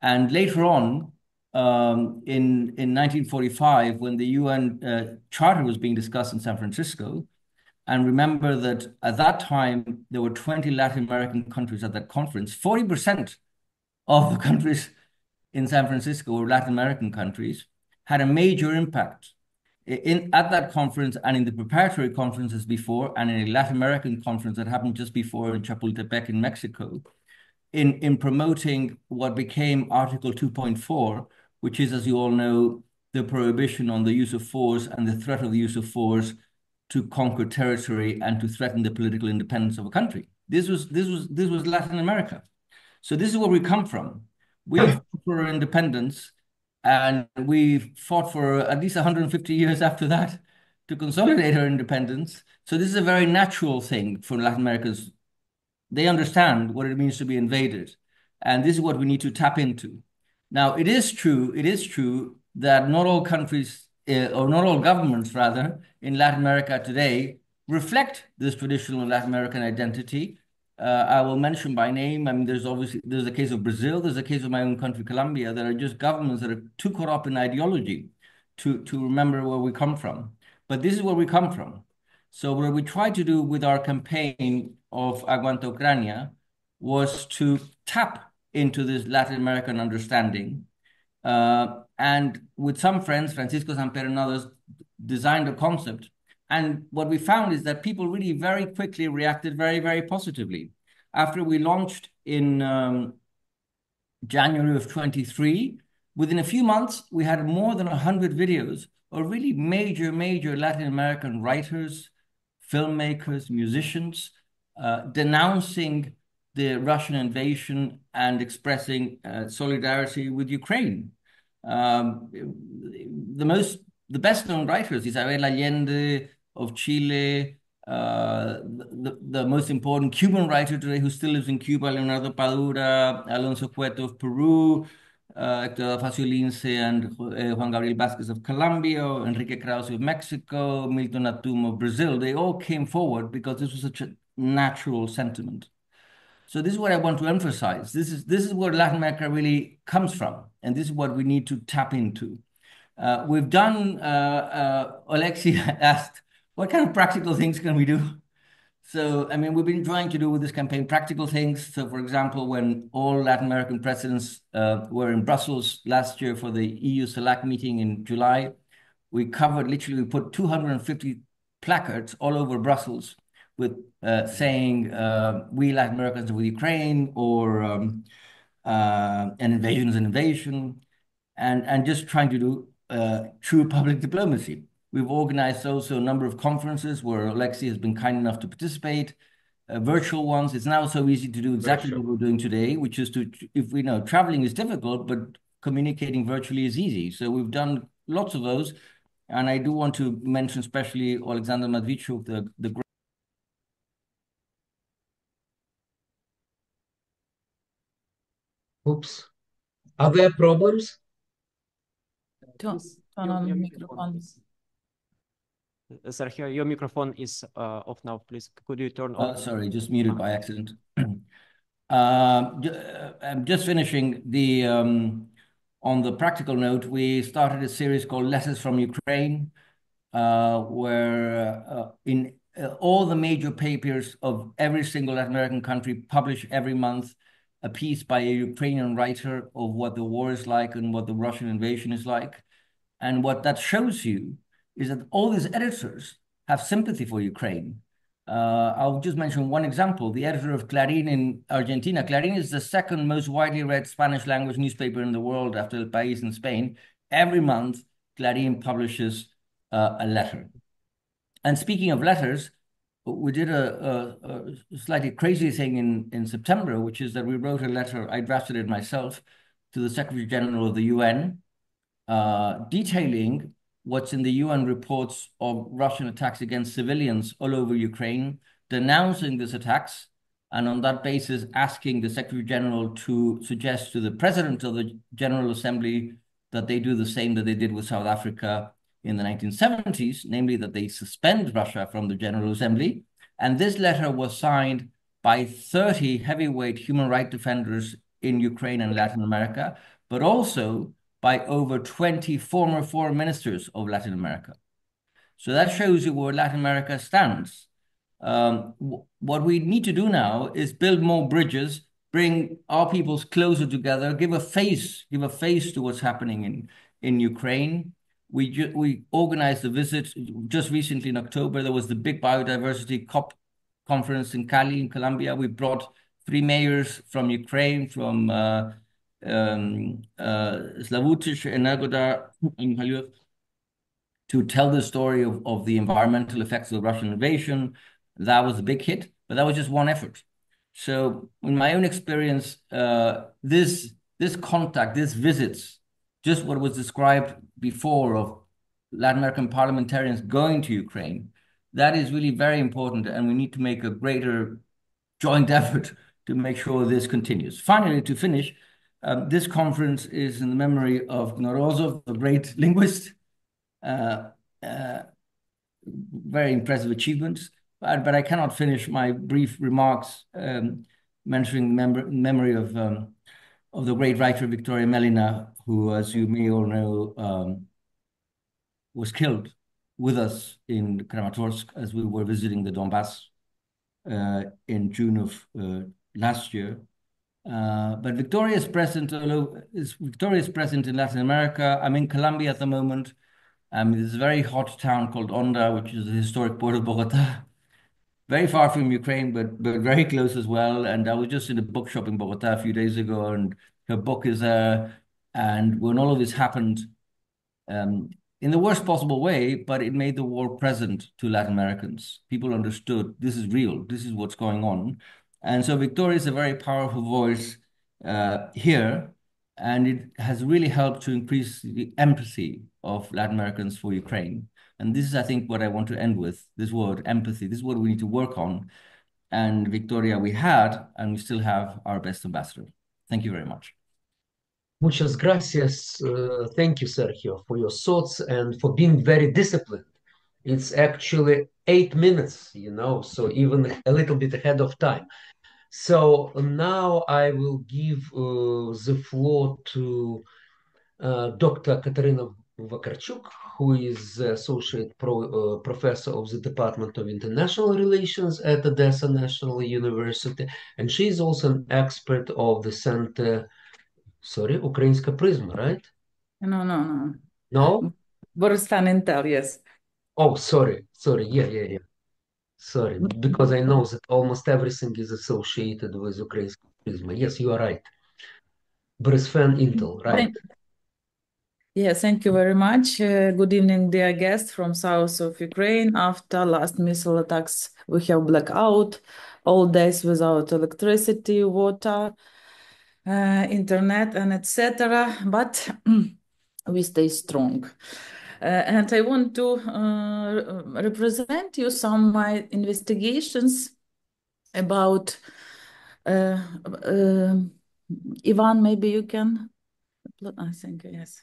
And later on, in 1945, when the UN Charter was being discussed in San Francisco, and remember that at that time, there were 20 Latin American countries at that conference. 40% of the countries in San Francisco were Latin American countries, had a major impact at that conference and in the preparatory conferences before, and in a Latin American conference that happened just before in Chapultepec in Mexico, in promoting what became Article 2.4, which is, as you all know, the prohibition on the use of force and the threat of the use of force to conquer territory and to threaten the political independence of a country. This was Latin America. So this is where we come from. We fought for independence, and we fought for at least 150 years after that to consolidate our independence. So this is a very natural thing for Latin Americans. They understand what it means to be invaded. And this is what we need to tap into. Now, it is true that not all countries, or not all governments rather, in Latin America today reflect this traditional Latin American identity. I will mention by name. I mean, there's a case of Brazil, there's a case of my own country, Colombia, that are just governments that are too caught up in ideology to remember where we come from. But this is where we come from. So what we tried to do with our campaign of Aguanta Ukraina was to tap into this Latin American understanding. And with some friends, Francisco Samper and others, designed a concept. And what we found is that people really very quickly reacted very, very positively. After we launched in January of 23, within a few months, we had more than 100 videos of really major Latin American writers, filmmakers, musicians, denouncing the Russian invasion and expressing solidarity with Ukraine. The best known writers, Isabel Allende of Chile, the most important Cuban writer today who still lives in Cuba, Leonardo Padura, Alonso Cueto of Peru, Héctor Facio Lince and Juan Gabriel Vázquez of Colombia, Enrique Krause of Mexico, Milton Atum of Brazil. They all came forward because this was such a natural sentiment. So this is what I want to emphasize. This is where Latin America really comes from, and this is what we need to tap into. We've done, Alexei asked, what kind of practical things can we do? So, I mean, we've been trying to do with this campaign practical things. So, for example, when all Latin American presidents were in Brussels last year for the EU Select meeting in July, we put 250 placards all over Brussels with saying, we Latin Americans are with Ukraine, or an invasion is an invasion, and just trying to do true public diplomacy. We've organized also a number of conferences where Alexei has been kind enough to participate, virtual ones. It's now so easy to do exactly what we're doing today, which is if we know traveling is difficult, but communicating virtually is easy. So we've done lots of those. And I do want to mention especially Alexander Matvichuk, the great. Oops. Are there problems? Turn on your microphone. Sergio, your microphone is off now. Please, could you turn on? Sorry, just muted by accident. I'm just finishing the on the practical note. We started a series called Letters from Ukraine, where in all the major papers of every single Latin American country publish every month a piece by a Ukrainian writer of what the war is like and what the Russian invasion is like. And what that shows you is that all these editors have sympathy for Ukraine. I'll just mention one example. The editor of Clarín in Argentina. Clarín is the second most widely read Spanish language newspaper in the world after El País in Spain. Every month, Clarín publishes a letter. And speaking of letters, we did a slightly crazy thing in September, which is that we wrote a letter, I drafted it myself, to the Secretary General of the UN, detailing what's in the UN reports of Russian attacks against civilians all over Ukraine, denouncing these attacks, and on that basis asking the Secretary General to suggest to the President of the General Assembly that they do the same that they did with South Africa in the 1970s, namely that they suspend Russia from the General Assembly. And this letter was signed by 30 heavyweight human rights defenders in Ukraine and Latin America, but also by over 20 former foreign ministers of Latin America. So that shows you where Latin America stands. What we need to do now is build more bridges, bring our peoples closer together, give a face to what's happening in Ukraine. We organized a visit just recently in October. There was the big biodiversity COP conference in Cali in Colombia. We brought 3 mayors from Ukraine, from Slavutic and Nergodar to tell the story of the environmental effects of the Russian invasion. That was a big hit, but that was just one effort. So in my own experience, this contact, these visits, just what was described before of Latin American parliamentarians going to Ukraine, that is really very important, and we need to make a greater joint effort to make sure this continues. Finally, to finish, this conference is in the memory of Knorozova, a great linguist, very impressive achievements, but I cannot finish my brief remarks mentioning memory of the great writer Victoria Melina, who, as you may all know, was killed with us in Kramatorsk as we were visiting the Donbass in June of last year. But Victoria is present in Latin America. I'm in Colombia at the moment. There's a very hot town called Onda, which is the historic port of Bogota. Very far from Ukraine, but very close as well. And I was just in a bookshop in Bogota a few days ago, and her book is there. And when all of this happened, in the worst possible way, but it made the war present to Latin Americans. People understood this is real, this is what's going on. And so Victoria is a very powerful voice here, and it has really helped to increase the empathy of Latin Americans for Ukraine. And this is, I think, what I want to end with, this word, empathy. This is what we need to work on. And Victoria, we had, and we still have our best ambassador. Thank you very much. Muchas gracias. Thank you, Sergio, for your thoughts and for being very disciplined. It's actually 8 minutes, so even a little bit ahead of time. So now I will give the floor to Dr. Katerina Vakarchuk, who is Associate Professor of the Department of International Relations at Odessa National University, and she is also an expert of the Center. Sorry, Ukrainska Prisma, right? No. No? Boristan Intel, yes. Oh, sorry. Yeah. Sorry, because I know that almost everything is associated with Ukrainska Prisma. Yes, you are right. Boristan Intel, right? Yes, thank you very much. Good evening, dear guests from south of Ukraine. After last missile attacks, we have blackout, all days without electricity, water. internet and etc. But we stay strong. And I want to represent you some my investigations about Ivan, maybe you can, I think, yes.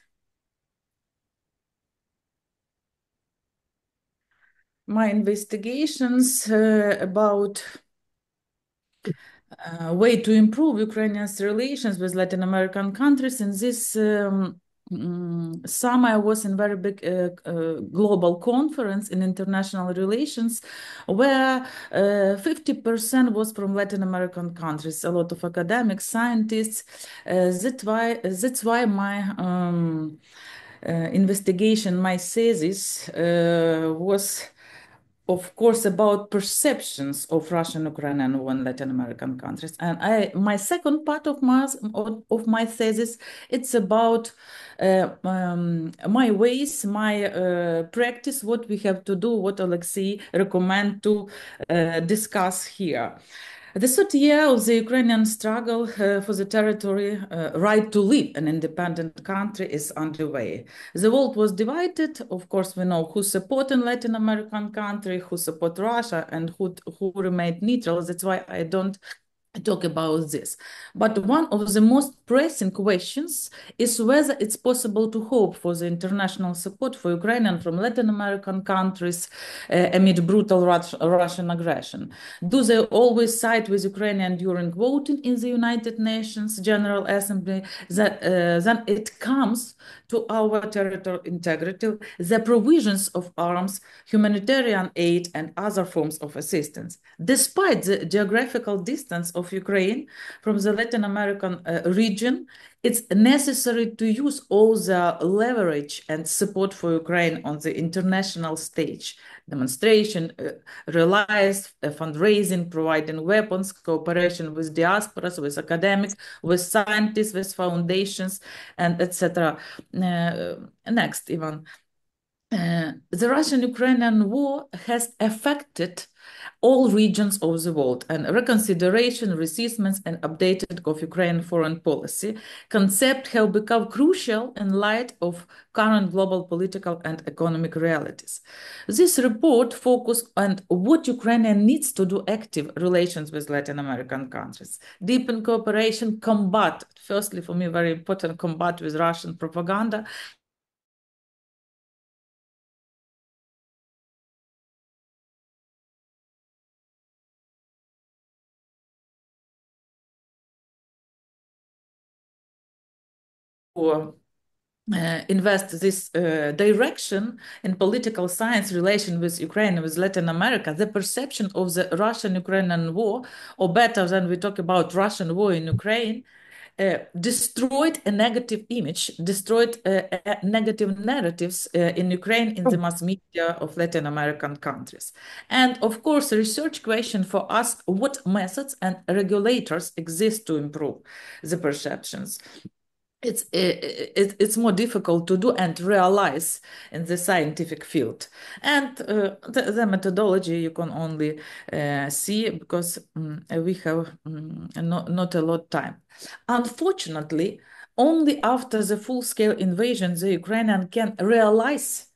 My investigations about way to improve Ukrainians' relations with Latin American countries. In this summer, I was in very big global conference in international relations where 50% was from Latin American countries, a lot of academics, scientists. That's why my investigation, my thesis was, of course, about perceptions of Russian-Ukrainian war in Latin American countries. And my second part of my thesis, it's about my ways, my practice, what we have to do, what Alexei recommend to discuss here. The third year of the Ukrainian struggle for the territory right to live an independent country is underway. The world was divided. Of course, we know who support in Latin American country, who support Russia, and who remained neutral. That's why I don't talk about this. But one of the most pressing questions is whether it's possible to hope for the international support for Ukrainian from Latin American countries amid brutal Russian aggression. Do they always side with Ukrainian during voting in the United Nations General Assembly? Then it comes to our territorial integrity, the provisions of arms, humanitarian aid, and other forms of assistance. Despite the geographical distance of Ukraine from the Latin American region, it's necessary to use all the leverage and support for Ukraine on the international stage. Demonstration, relies, fundraising, providing weapons, cooperation with diasporas, with academics, with scientists, with foundations, and etc. Next, Ivan. The Russian-Ukrainian war has affected all regions of the world, and reconsideration, reassessments, and updated of Ukrainian foreign policy concept have become crucial in light of current global political and economic realities. This report focuses on what Ukraine needs to do active relations with Latin American countries, deepen cooperation, combat, firstly for me very important, combat with Russian propaganda, or invest this direction in political science relation with Ukraine, with Latin America, the perception of the Russian-Ukrainian war, or better than we talk about Russian war in Ukraine, destroyed a negative image, destroyed negative narratives in Ukraine in the mass media of Latin American countries. And of course, a research question for us, what methods and regulators exist to improve the perceptions? It's more difficult to do and realize in the scientific field. And the methodology you can only see because we have not a lot of time. Unfortunately, only after the full-scale invasion, the Ukrainian can realize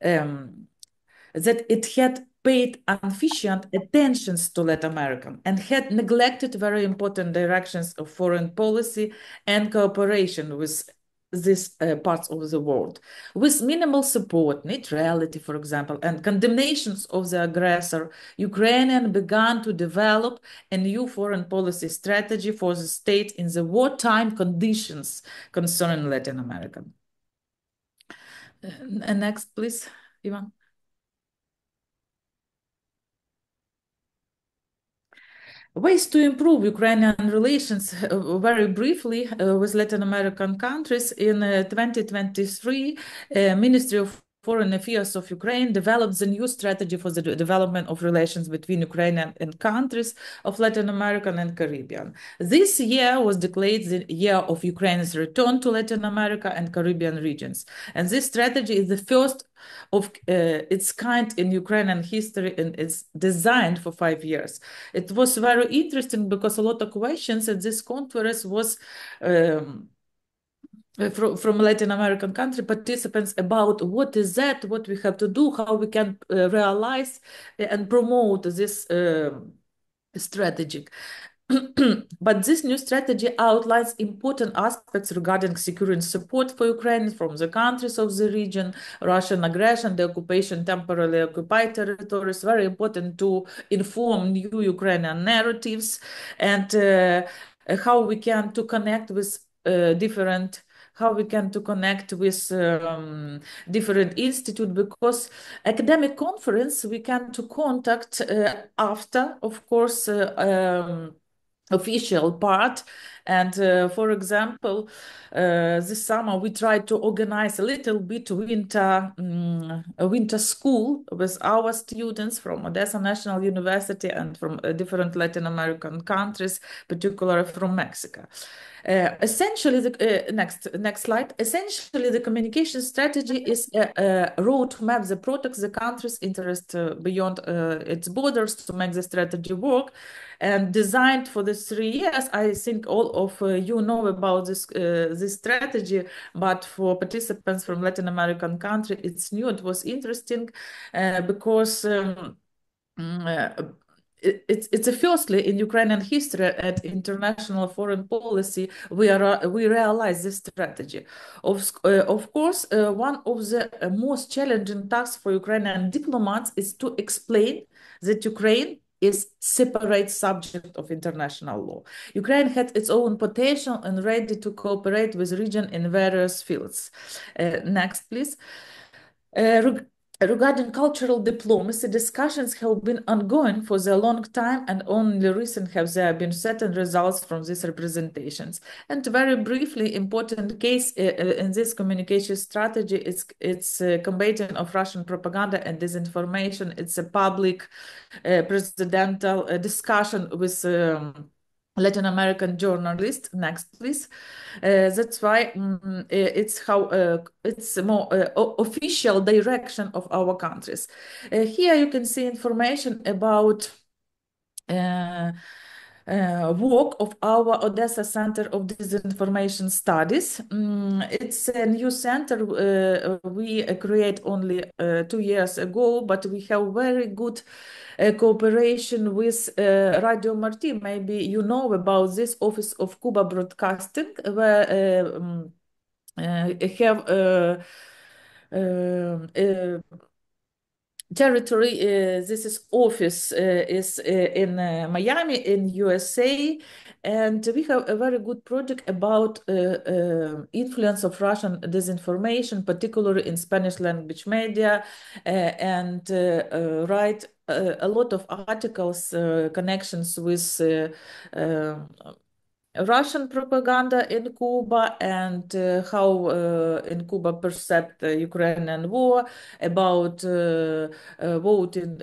that it had paid insufficient attention to Latin America and had neglected very important directions of foreign policy and cooperation with these parts of the world. With minimal support, neutrality, for example, and condemnations of the aggressor, Ukraine began to develop a new foreign policy strategy for the state in the wartime conditions concerning Latin America. Next, please, Ivan. Ways to improve Ukrainian relations, very briefly, with Latin American countries. In 2023, Ministry of Foreign Affairs of Ukraine developed the new strategy for the development of relations between Ukraine and countries of Latin America and Caribbean. This year was declared the year of Ukraine's return to Latin America and Caribbean regions. And this strategy is the first of its kind in Ukrainian history, and it's designed for 5 years. It was very interesting because a lot of questions at this conference was from Latin American country participants about what is that, what we have to do, how we can realize and promote this strategy. But this new strategy outlines important aspects regarding securing support for Ukraine from the countries of the region, Russian aggression, the occupation, temporarily occupied territories, very important to inform new Ukrainian narratives, and how we can to connect with different different institutes, because academic conference we can to contact after, of course, official part. And for example, this summer we tried to organize a little bit a winter school with our students from Odessa National University and from different Latin American countries, particularly from Mexico. Essentially, the next slide. Essentially, the communication strategy is a roadmap that protects the country's interest beyond its borders to make the strategy work. And designed for the 3 years, I think all of you know about this strategy, but for participants from Latin American country, it's new. It was interesting because it's a firstly in Ukrainian history and international foreign policy we realize this strategy. Of course, one of the most challenging tasks for Ukrainian diplomats is to explain that Ukraine is separate subject of international law. Ukraine had its own potential and ready to cooperate with region in various fields. Next, please. Regarding cultural diplomacy, discussions have been ongoing for a long time, and only recently have there been certain results from these representations. And very briefly, important case in this communication strategy is its combating of Russian propaganda and disinformation. It's a public presidential discussion with Latin American journalists. Next, please. That's why it's a more official direction of our countries. Here you can see information about work of our Odessa Center of Disinformation Studies. It's a new center we create only 2 years ago, but we have very good cooperation with Radio Marti. Maybe you know about this Office of Cuba Broadcasting, where have territory. This is office is in Miami in USA, and we have a very good project about influence of Russian disinformation, particularly in Spanish language media, and write a lot of articles connections with Russian propaganda in Cuba, and how in Cuba perceived the Ukrainian war, about voting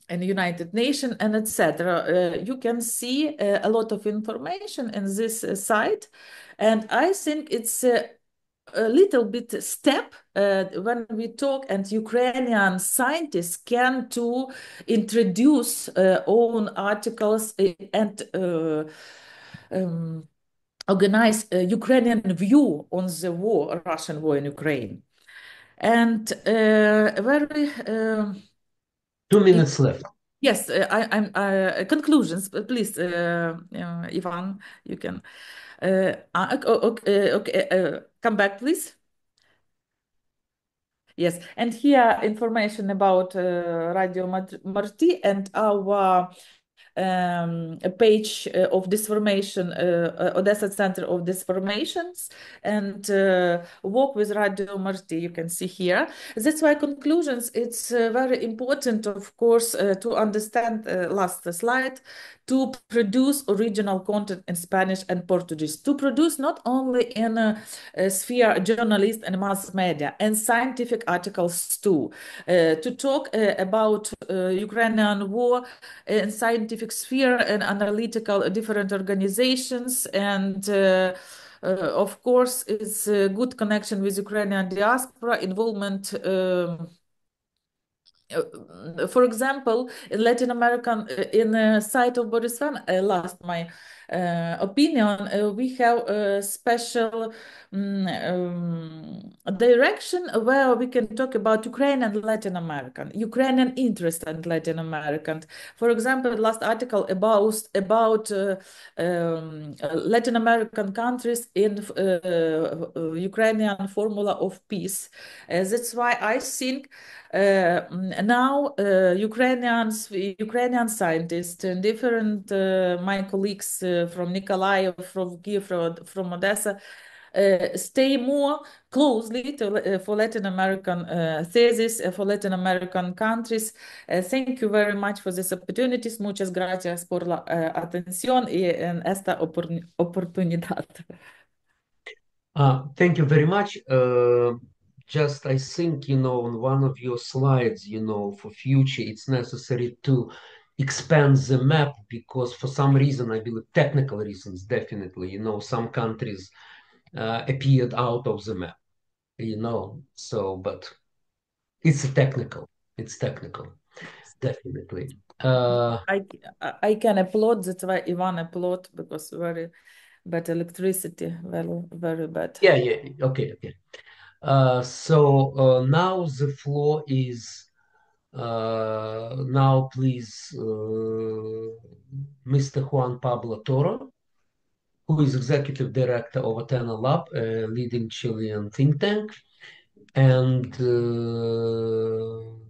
in the United Nations, and etc. You can see a lot of information in this site, and I think it's a little bit step when we talk, and Ukrainian scientists can to introduce own articles and organize a Ukrainian view on the war, Russian war in Ukraine. And very 2 minutes left. Yes, I'm conclusions, please, Ivan, you can. Okay, come back, please. Yes, and here information about Radio Marti and our a page of disinformation, Odessa Center of Disinformations, and work with Radio Marti, you can see here. That's why conclusions, it's very important, of course, to understand, last slide, to produce original content in Spanish and Portuguese, to produce not only in a sphere journalist and mass media, and scientific articles too, to talk about Ukrainian war in scientific sphere and analytical different organizations, and of course, it's a good connection with Ukrainian diaspora, involvement. For example, in Latin American, in the site of Boris Van, I lost my opinion. We have a special direction where we can talk about Ukraine and Latin American, Ukrainian interest and Latin American. For example, last article about Latin American countries in Ukrainian formula of peace. That's why I think now Ukrainian scientists and different my colleagues from Nikolaev, from Kiev, from Odessa, stay more closely to, for Latin American thesis, for Latin American countries. Thank you very much for this opportunities. Muchas gracias por la atención y en esta oportunidad. Thank you very much. Just, I think, on one of your slides, for future, it's necessary to expand the map because for some reason, I believe technical reasons, definitely, some countries appeared out of the map, so, but it's technical, definitely. I can upload, that's why Ivan upload, because very bad electricity, very bad. Yeah, okay. So now the floor is, now please, Mr. Juan Pablo Toro, who is Executive Director of Athena Lab, a leading Chilean think tank. And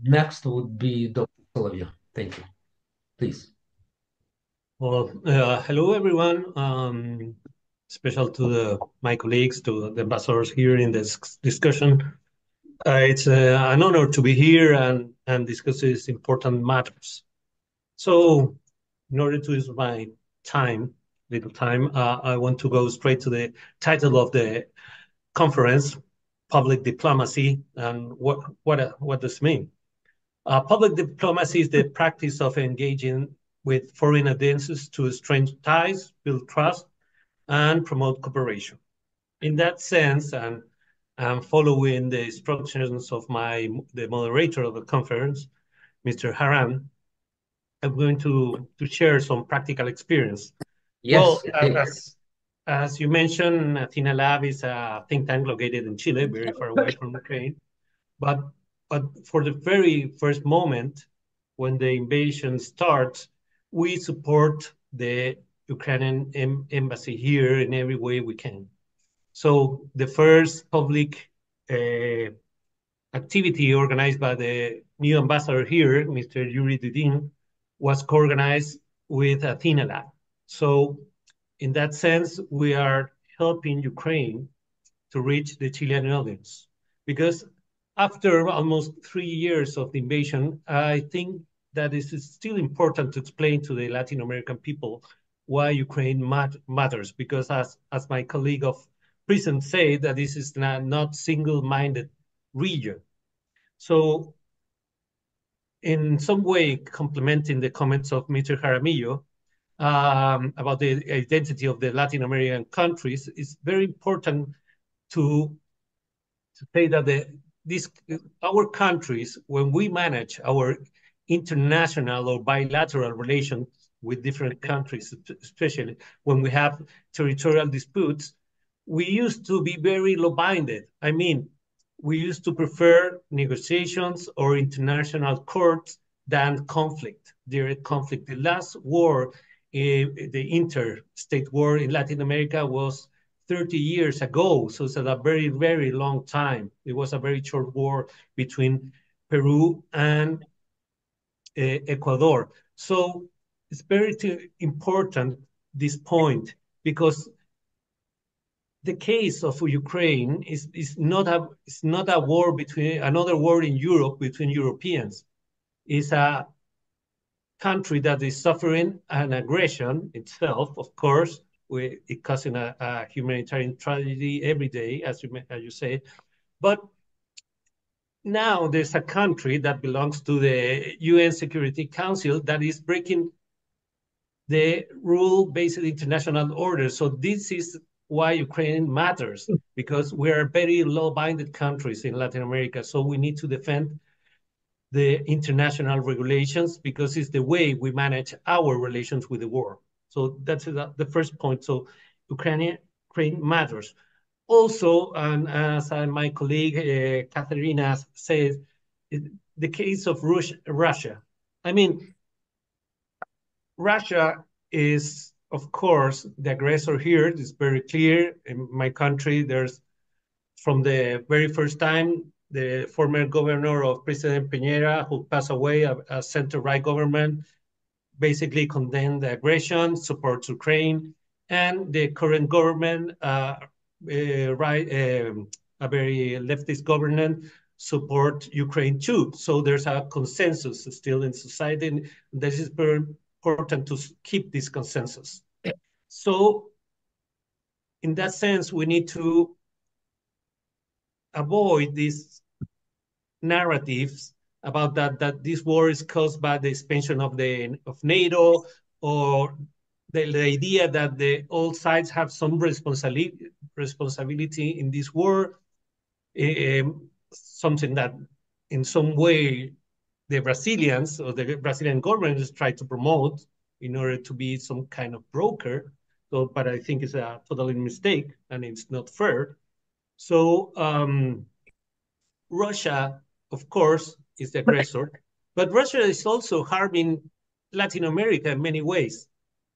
next would be Dr. Soloviev. Thank you. Please. Well, hello, everyone. Special to my colleagues, to the ambassadors here in this discussion. It's an honor to be here and discuss these important matters. So in order to use my little time, I want to go straight to the title of the conference, Public Diplomacy, and what does it mean? Public diplomacy is the practice of engaging with foreign audiences to strengthen ties, build trust, and promote cooperation. In that sense, and following the instructions of the moderator of the conference, Mr. Haran, I'm going to share some practical experience. Yes. Well, as you mentioned, Athena Lab is a think tank located in Chile, very far away from Ukraine. But for the very first moment, when the invasion starts, we support the Ukrainian embassy here in every way we can. So the first public activity organized by the new ambassador here, Mr. Yuri Dudin, was co-organized with Athena Lab. So in that sense, we are helping Ukraine to reach the Chilean audience. Because after almost 3 years of the invasion, I think that it is still important to explain to the Latin American people why Ukraine matters. Because as my colleague of prison said, that this is not single-minded region. So in some way, complementing the comments of Mr. Jaramillo, about the identity of the Latin American countries, it's very important to say that our countries, when we manage our international or bilateral relations with different countries, especially when we have territorial disputes, we used to be very law-binded. I mean, we used to prefer negotiations or international courts than conflict, direct conflict. The last war, the interstate war in Latin America, was 30 years ago. So it's a very, very long time. It was a very short war between Peru and Ecuador. So it's very important, this point, because the case of Ukraine is not a war between another war in Europe between Europeans. It's a country that is suffering an aggression itself, of course, it causing a humanitarian tragedy every day, as you say. But now there's a country that belongs to the UN Security Council that is breaking the rule-based international order. So this is why Ukraine matters, because we are very law-binded countries in Latin America. So we need to defend the international regulations because it's the way we manage our relations with the world. So that's the first point. So Ukraine matters. Also, and as my colleague Katerina said, the case of Russia. I mean, Russia is, of course, the aggressor here. It's very clear. In my country, there's, from the very first time, the former governor of President Piñera, who passed away, a center-right government, basically condemned the aggression, supports Ukraine, and the current government, a very leftist government, support Ukraine too. So there's a consensus still in society, and this is very important to keep this consensus. So in that sense, we need to avoid these narratives about that this war is caused by the expansion of NATO, or the idea that all sides have some responsibility in this war, something that in some way the Brazilians or the Brazilian government is trying to promote in order to be some kind of broker. So, but I think it's a total mistake and it's not fair. So Russia, of course, is the aggressor, but Russia is also harming Latin America in many ways.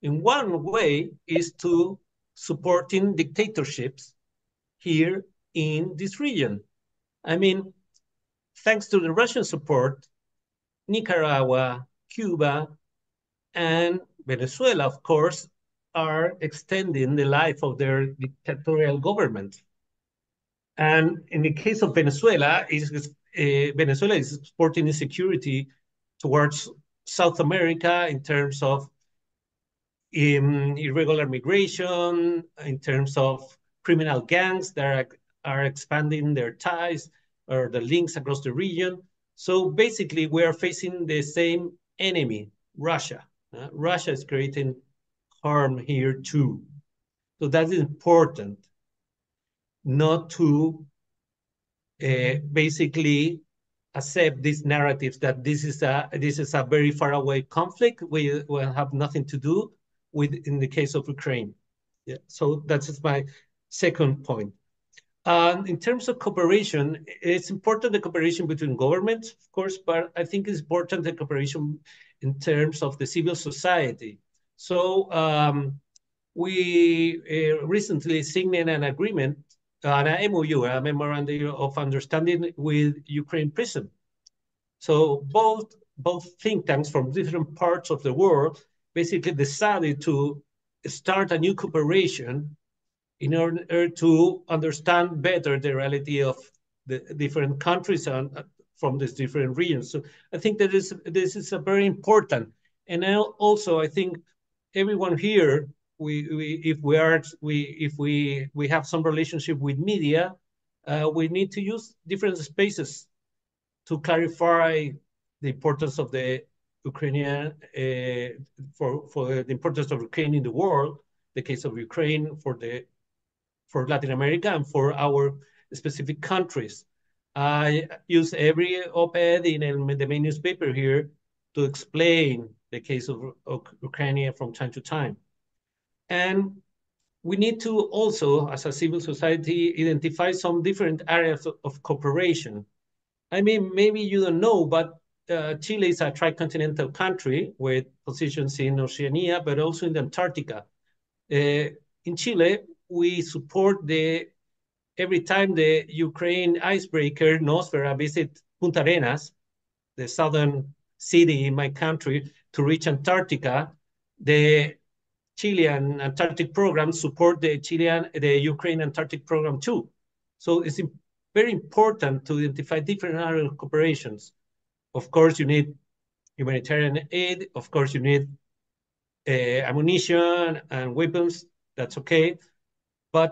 In one way is to supporting dictatorships here in this region. I mean, thanks to the Russian support, Nicaragua, Cuba, and Venezuela, of course, are extending the life of their dictatorial government. And in the case of Venezuela, Venezuela is exporting insecurity towards South America in terms of irregular migration, in terms of criminal gangs that are expanding their ties or the links across the region. So basically, we are facing the same enemy, Russia. Russia is creating harm here too. So that is important, not to basically accept these narratives that this is a very far away conflict. We will have nothing to do with in the case of Ukraine. Yeah. So that's my second point. In terms of cooperation, it's important the cooperation between governments, of course, but I think it's important the cooperation in terms of the civil society. So we recently signed an agreement, an MOU, a memorandum of understanding with Ukraine Prism. So both think tanks from different parts of the world basically decided to start a new cooperation in order to understand better the reality of the different countries and from these different regions. So I think that this is a very important. And also I think everyone here, if we have some relationship with media, we need to use different spaces to clarify the importance of the Ukrainian for the importance of Ukraine in the world, the case of Ukraine for Latin America and for our specific countries. I use every op-ed in the main newspaper here to explain the case of Ukraine from time to time. And we need to also, as a civil society, identify some different areas of cooperation. I mean, maybe you don't know, but Chile is a tricontinental country with positions in Oceania, but also in Antarctica. In Chile, we support every time the Ukraine icebreaker Nosfera visit Punta Arenas, the southern city in my country, to reach Antarctica, the Chilean Antarctic program support the Ukraine Antarctic program too. So it's very important to identify different areas of cooperations. Of course, you need humanitarian aid. Of course, you need ammunition and weapons. That's okay. But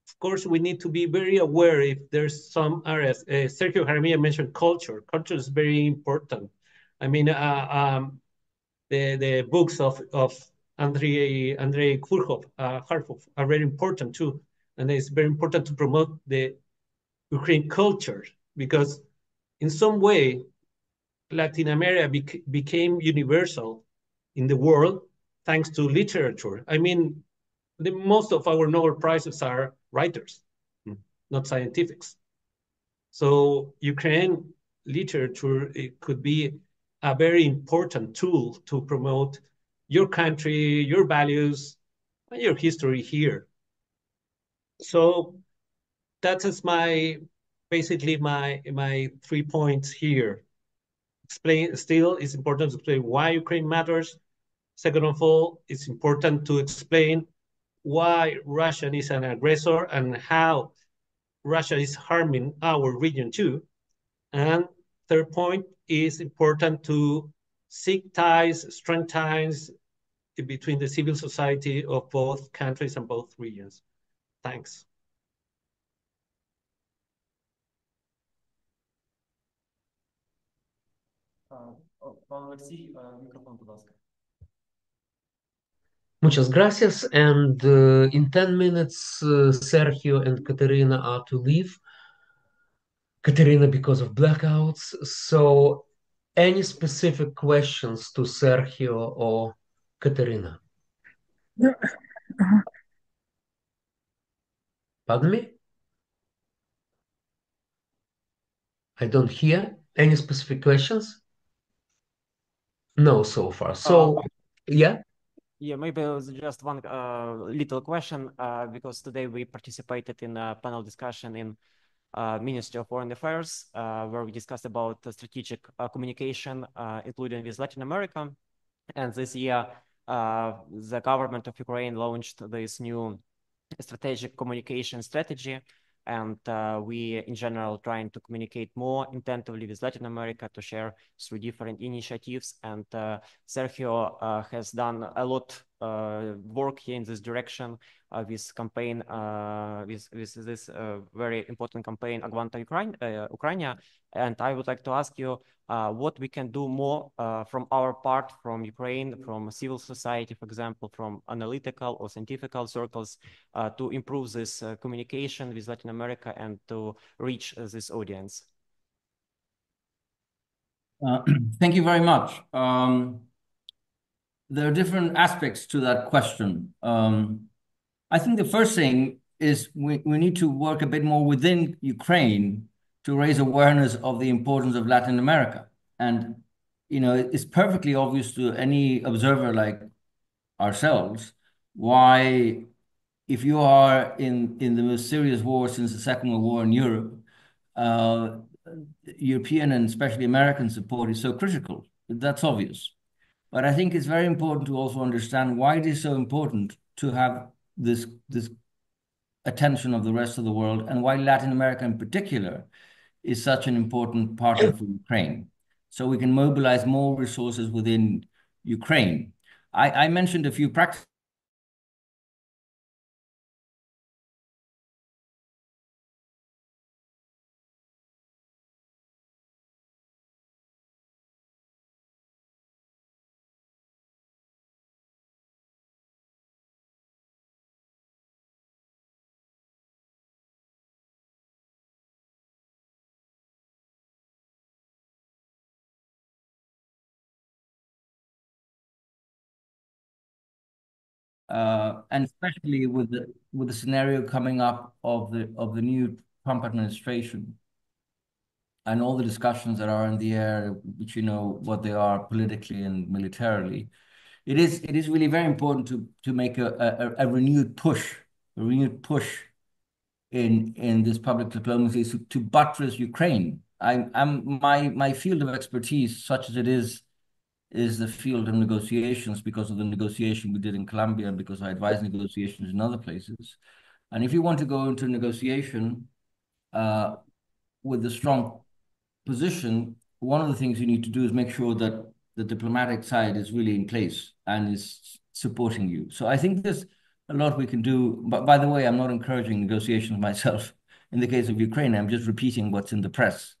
of course, we need to be very aware if there's some areas. Sergio Jaramillo mentioned culture. Culture is very important. I mean, the books of Andrei Kurhov, Harkov are very important too. And it's very important to promote the Ukrainian culture, because in some way, Latin America became universal in the world thanks to literature. I mean, most of our Nobel Prizes are writers, not scientifics. So Ukrainian literature, it could be a very important tool to promote your country, your values, and your history here. So that is basically my 3 points here. Still, it's important to explain why Ukraine matters. Second of all, it's important to explain why Russia is an aggressor and how Russia is harming our region too. And third point is important to seek ties, strong ties between the civil society of both countries and both regions. Thanks. Пан Олексій, мікрофон, будь ласка. Muchas gracias. And in 10 minutes, Sergio and Katerina are to leave. Katerina because of blackouts. So any specific questions to Sergio or Katerina? Pardon me? I don't hear. Any specific questions? No, so far. So, yeah? Yeah, maybe just one little question, because today we participated in a panel discussion in Ministry of Foreign Affairs, where we discussed about strategic communication, including with Latin America. And this year, the government of Ukraine launched this new strategic communication strategy. And we, in general, trying to communicate more intensively with Latin America to share through different initiatives. And Sergio has done a lot work here in this direction with campaign, with this very important campaign, Aguanta Ukraina. And I would like to ask you what we can do more from our part, from Ukraine, from civil society, for example, from analytical or scientific circles, to improve this communication with Latin America and to reach this audience. Thank you very much. There are different aspects to that question. I think the first thing is we need to work a bit more within Ukraine to raise awareness of the importance of Latin America. And, you know, it's perfectly obvious to any observer like ourselves why, if you are in the most serious war since the Second World War in Europe, European and especially American support is so critical. That's obvious. But I think it's very important to also understand why it is so important to have this attention of the rest of the world, and why Latin America in particular is such an important partner for Ukraine. So we can mobilize more resources within Ukraine. I mentioned a few practices. And especially with the scenario coming up of the new Trump administration and all the discussions that are in the air, which you know what they are politically and militarily, it is really very important to make a renewed push in this public diplomacy to buttress Ukraine. My field of expertise, such as it is the field of negotiations, because of the negotiation we did in Colombia, because I advise negotiations in other places. And if you want to go into negotiation with a strong position, one of the things you need to do is make sure that the diplomatic side is really in place and is supporting you. So I think there's a lot we can do. But by the way, I'm not encouraging negotiations myself. In the case of Ukraine, I'm just repeating what's in the press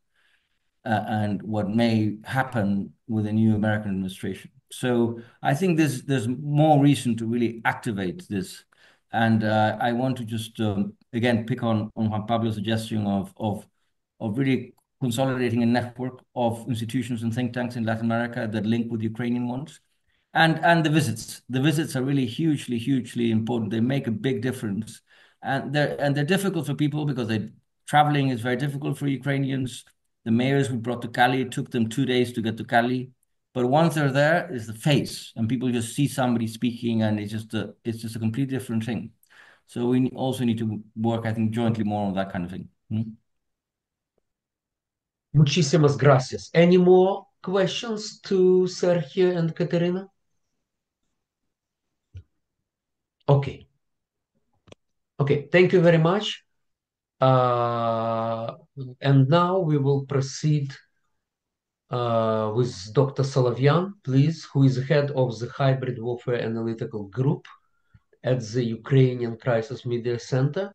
and what may happen with a new American administration. So I think there's more reason to really activate this. And I want to just, again, pick on Juan Pablo's suggestion of really consolidating a network of institutions and think tanks in Latin America that link with Ukrainian ones. And the visits. The visits are really hugely important. They make a big difference. And they're difficult for people because traveling is very difficult for Ukrainians. The mayors we brought to Cali, it took them 2 days to get to Cali. But once they're there, is the face, and people just see somebody speaking, and it's just a completely different thing. So we also need to work, I think, jointly more on that kind of thing. Muchísimas gracias. Any more questions to Sergio and Katerina? Okay. Okay, thank you very much. And now we will proceed with Dr. Solovyan, please, who is head of the Hybrid Warfare Analytical Group at the Ukrainian Crisis Media Center.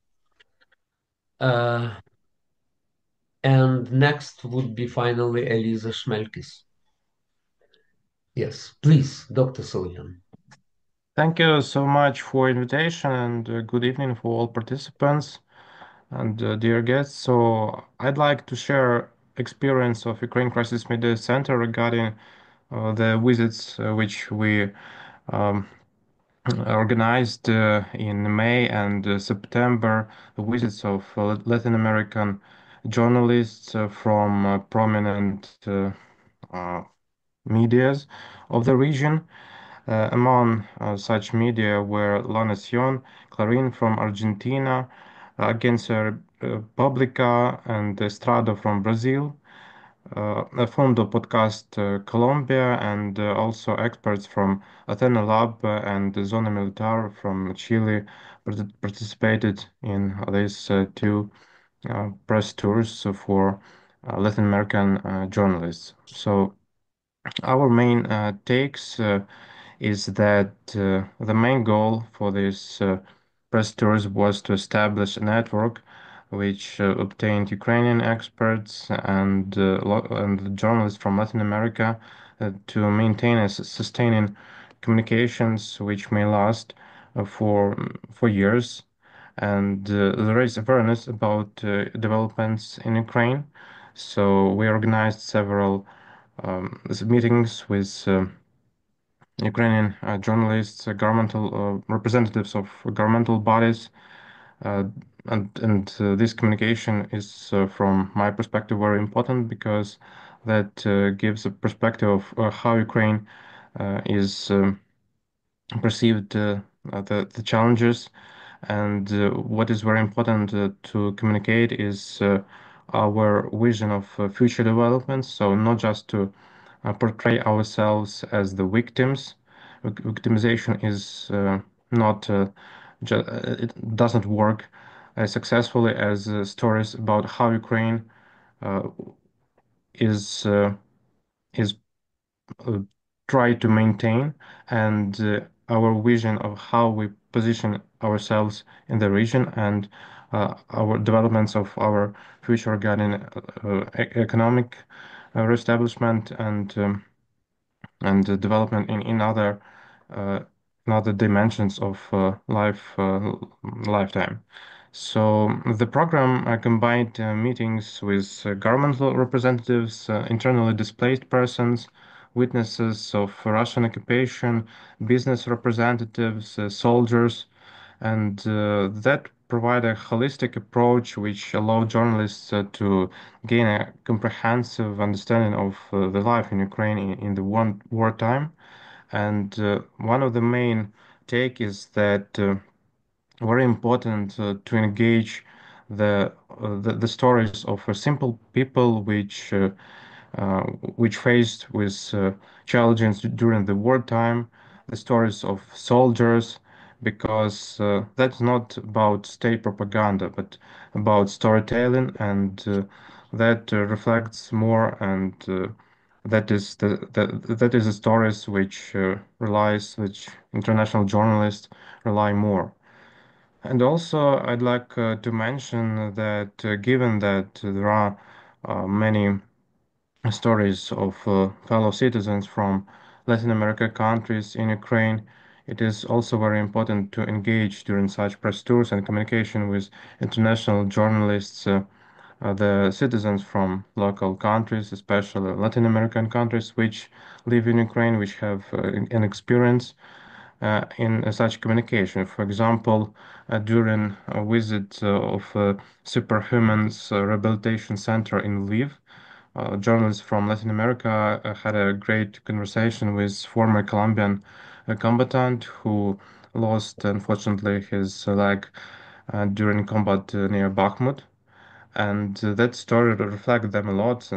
And next would be finally Eliza Schmelkis. Yes, please, Dr. Solovyan. Thank you so much for invitation and good evening for all participants and dear guests. So I'd like to share experience of Ukraine Crisis Media Center regarding the visits which we organized in May and September, the visits of Latin American journalists from prominent medias of the region. Among such media were La Nación, Clarín from Argentina, Agencia Pública and Estrada from Brazil, Fondo Podcast Colombia, and also experts from Athena Lab and Zona Militar from Chile participated in these two press tours for Latin American journalists. So our main takes is that the main goal for this press tours was to establish a network which obtained Ukrainian experts and journalists from Latin America to maintain and sustaining communications which may last for years and raise awareness about developments in Ukraine. So we organized several meetings with Ukrainian journalists, governmental representatives of governmental bodies, and this communication is, from my perspective, very important because that gives a perspective of how Ukraine is perceived, the challenges, and what is very important to communicate is our vision of future developments. So not just to portray ourselves as the victims. Victimization is not it doesn't work as successfully as stories about how Ukraine is try to maintain, and our vision of how we position ourselves in the region and our developments of our future regarding economic reestablishment and development in other dimensions of lifetime. So the program combined meetings with governmental representatives, internally displaced persons, witnesses of Russian occupation, business representatives, soldiers, and that provide a holistic approach which allow journalists to gain a comprehensive understanding of the life in Ukraine in the wartime. And one of the main take is that very important to engage the stories of simple people which faced with challenges during the wartime, the stories of soldiers, because that's not about state propaganda, but about storytelling and that reflects more, and that is the stories which which international journalists rely more. And also, I'd like to mention that given that there are many stories of fellow citizens from Latin America countries in Ukraine, it is also very important to engage during such press tours and communication with international journalists, the citizens from local countries, especially Latin American countries, which live in Ukraine, which have an experience in such communication. For example, during a visit of Superhumans Rehabilitation Center in Lviv, journalists from Latin America had a great conversation with former Colombian combatant who lost, unfortunately, his leg during combat near Bakhmut. And that story reflected them a lot.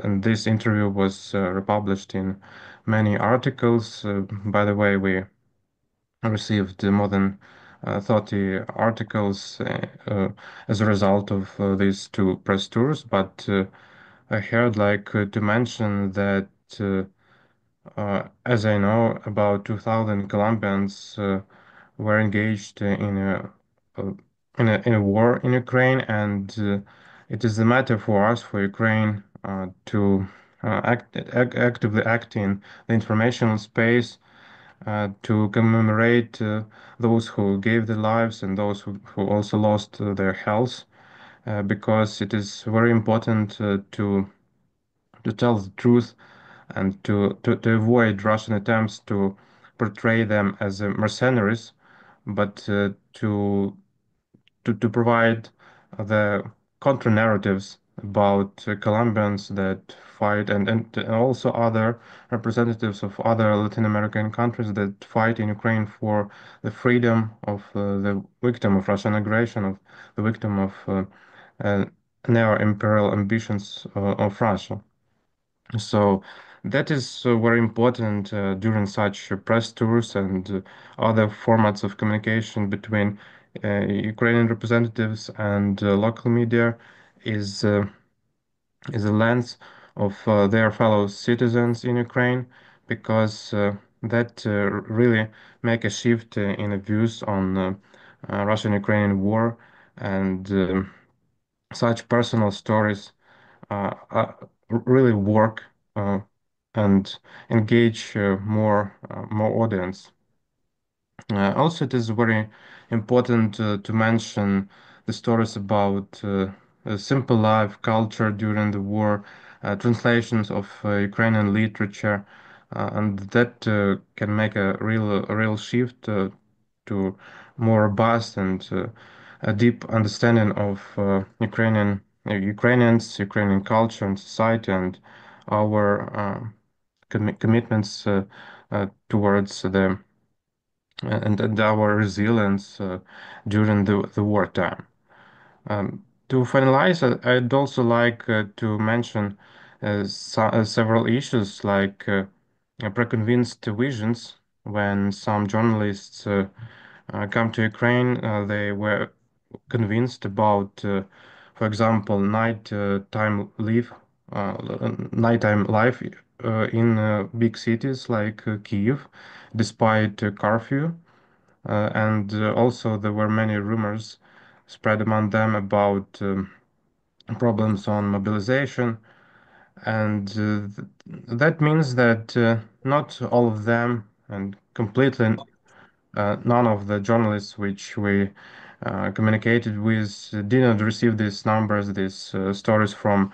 And this interview was republished in many articles. By the way, we received more than 30 articles as a result of these two press tours. But I heard like to mention that, as I know, about 2,000 Colombians were engaged in a war in Ukraine, and it is a matter for us, for Ukraine, to actively act in the informational space to commemorate those who gave their lives and those who also lost their health, because it is very important to tell the truth and to avoid Russian attempts to portray them as mercenaries, but to provide the counter narratives about Colombians that fight, and also other representatives of other Latin American countries that fight in Ukraine for the freedom of the victim of Russian aggression, of the victim of neo-imperial ambitions of Russia. So that is very important during such press tours and other formats of communication between Ukrainian representatives and local media is a lens of their fellow citizens in Ukraine, because that really make a shift in the views on Russian-Ukrainian war, and such personal stories really work and engage more audience. Also, it is very important to mention the stories about a simple life, culture during the war, translations of Ukrainian literature, and that can make a real shift to more robust and a deep understanding of Ukrainians, Ukrainian culture and society, and our commitments towards the and our resilience during the wartime. To finalize, I'd also like to mention several issues like preconceived visions. When some journalists come to Ukraine, they were convinced about, for example, nighttime life in big cities like Kiev, despite curfew. And also there were many rumors spread among them about problems on mobilization. And that means that not all of them, and completely none of the journalists which we communicated with did not receive these numbers, these stories from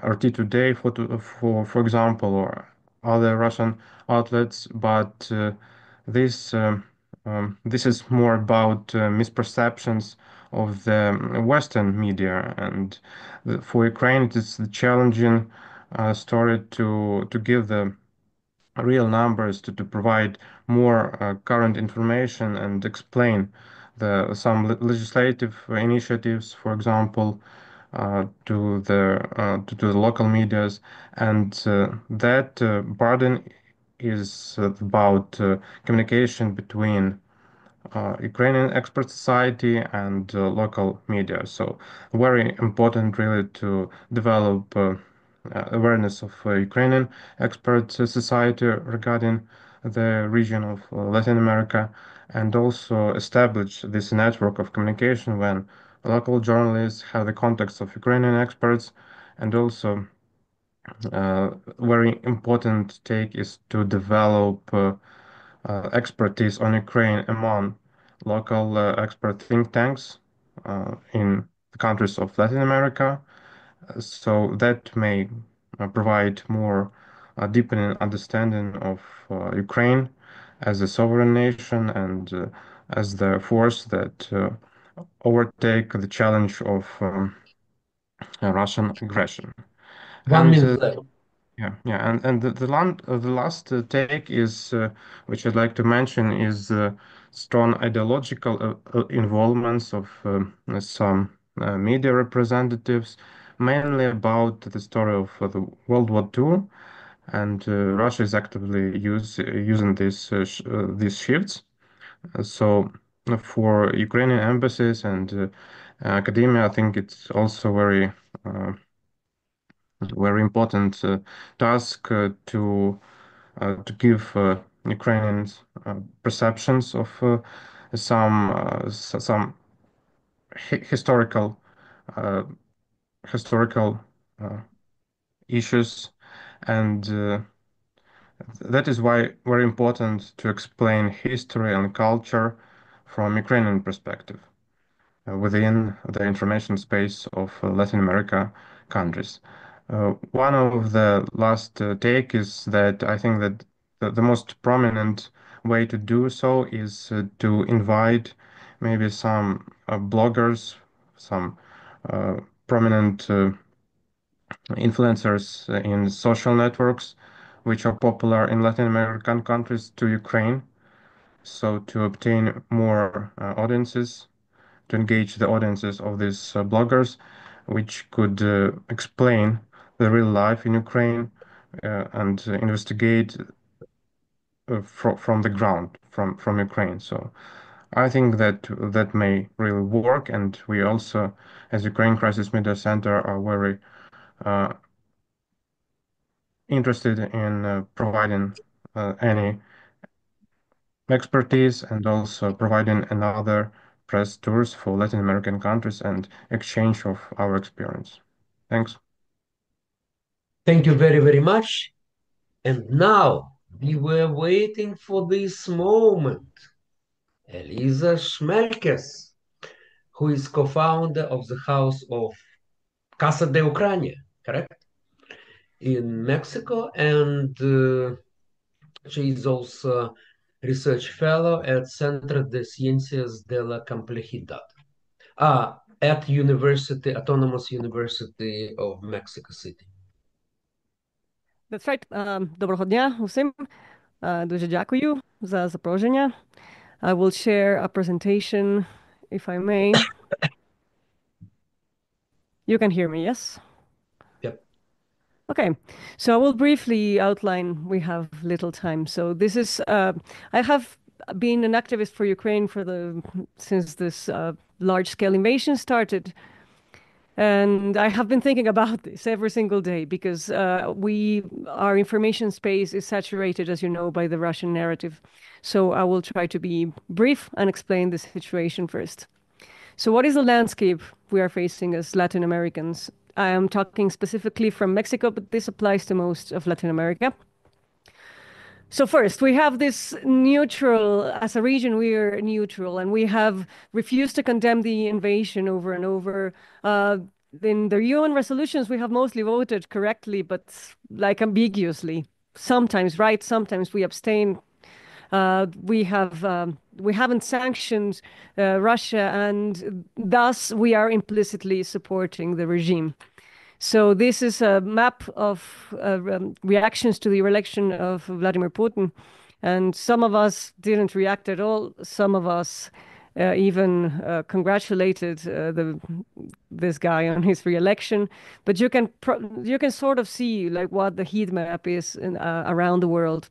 RT Today, for example, or other Russian outlets. But this is more about misperceptions of the Western media, and for Ukraine, it is the challenging story to give the real numbers, to provide more current information and explain some legislative initiatives, for example, to the local medias, and that burden is about communication between Ukrainian expert society and local media. So very important really to develop awareness of Ukrainian expert society regarding the region of Latin America, and also establish this network of communication when local journalists have the contacts of Ukrainian experts. And also very important take is to develop expertise on Ukraine among local expert think tanks in the countries of Latin America, so that may provide more deepening understanding of Ukraine as a sovereign nation and as the force that overtake the challenge of Russian aggression. 1 minute left. And the last take is, which I'd like to mention, is strong ideological involvements of some media representatives, mainly about the story of the World War II, and Russia is actively using these shifts. So for Ukrainian embassies and academia, I think it's also very important task to give Ukrainians perceptions of some historical issues, and that is why very important to explain history and culture from Ukrainian perspective within the information space of Latin America countries. One of the last take is that I think that the most prominent way to do so is to invite maybe some bloggers, some prominent influencers in social networks, which are popular in Latin American countries, to Ukraine, so to obtain more audiences, to engage the audiences of these bloggers, which could explain the real life in Ukraine and investigate from the ground, from Ukraine. So I think that may really work, and we also, as Ukraine Crisis Media Center, are very interested in providing any expertise and also providing another press tours for Latin American countries and exchange of our experience. Thanks. Thank you very, very much. And now we were waiting for this moment. Elisa Schmelkes, who is co-founder of the House of Casa de Ucrania, correct? In Mexico, and she is also research fellow at Centro de Ciencias de la Complejidad at Autonomous University of Mexico City. That's right. Доброго дня усім. Дуже дякую за запрошення. I will share a presentation, if I may. You can hear me, yes? Yep. Okay, so I will briefly outline, we have little time. So this is, I have been an activist for Ukraine since this large-scale invasion started. And I have been thinking about this every single day because our information space is saturated, as you know, by the Russian narrative. So I will try to be brief and explain the situation first. So what is the landscape we are facing as Latin Americans? I am talking specifically from Mexico, but this applies to most of Latin America. So first, we have this neutral, as a region, we are neutral, and we have refused to condemn the invasion over and over. In the UN resolutions, we have mostly voted correctly, but like ambiguously. Sometimes right, sometimes we abstain. We haven't sanctioned Russia, and thus we are implicitly supporting the regime. So this is a map of reactions to the election of Vladimir Putin. And some of us didn't react at all. Some of us even congratulated this guy on his re-election. But you can sort of see like what the heat map is around the world.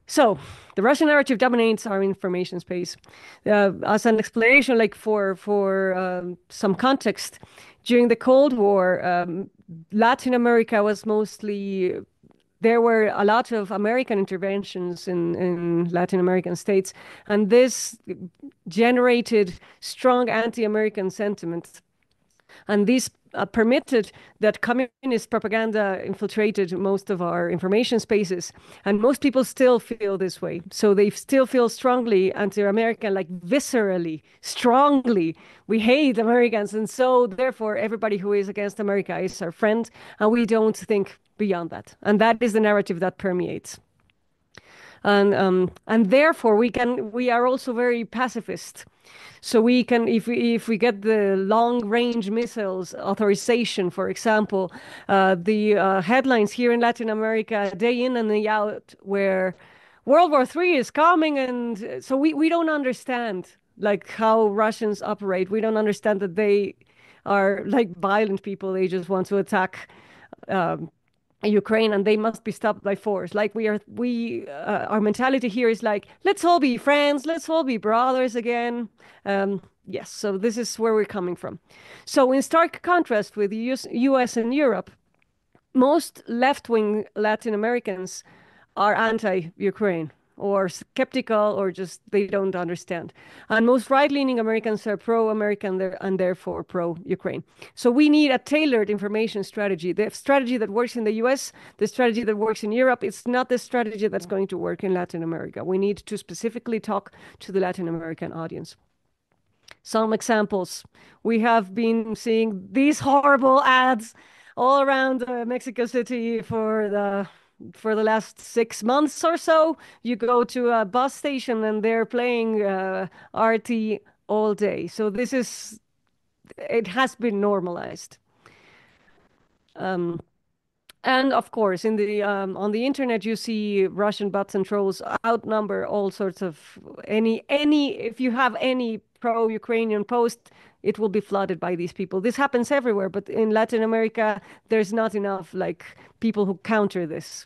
So the Russian narrative dominates our information space. As an explanation, like for some context, during the Cold War, Latin America was mostly, there were a lot of American interventions in Latin American states, and this generated strong anti-American sentiment. And this permitted that communist propaganda infiltrated most of our information spaces. And most people still feel this way. So they still feel strongly anti-American, like viscerally, strongly. We hate Americans. And so therefore, everybody who is against America is our friend. And we don't think beyond that. And that is the narrative that permeates. And therefore, we are also very pacifist. So we can, if we get the long-range missiles authorization, for example, the headlines here in Latin America, day in and day out, where World War III is coming, and so we don't understand like how Russians operate. We don't understand that they are like violent people. They just want to attack Ukraine, and they must be stopped by force. Like our mentality here is like, let's all be friends, let's all be brothers again. Yes, so this is where we're coming from. So in stark contrast with the US and Europe, most left-wing Latin Americans are anti-Ukraine, or skeptical, or just they don't understand. And most right-leaning Americans are pro-American and therefore pro-Ukraine. So we need a tailored information strategy. The strategy that works in the US, the strategy that works in Europe, it's not the strategy that's going to work in Latin America. We need to specifically talk to the Latin American audience. Some examples. We have been seeing these horrible ads all around Mexico City for the last 6 months or so. You go to a bus station and they're playing RT all day. So it has been normalized. And of course, on the internet, you see Russian bots and trolls outnumber all sorts of if you have any pro-Ukrainian post, it will be flooded by these people. This happens everywhere, but in Latin America, there's not enough like people who counter this.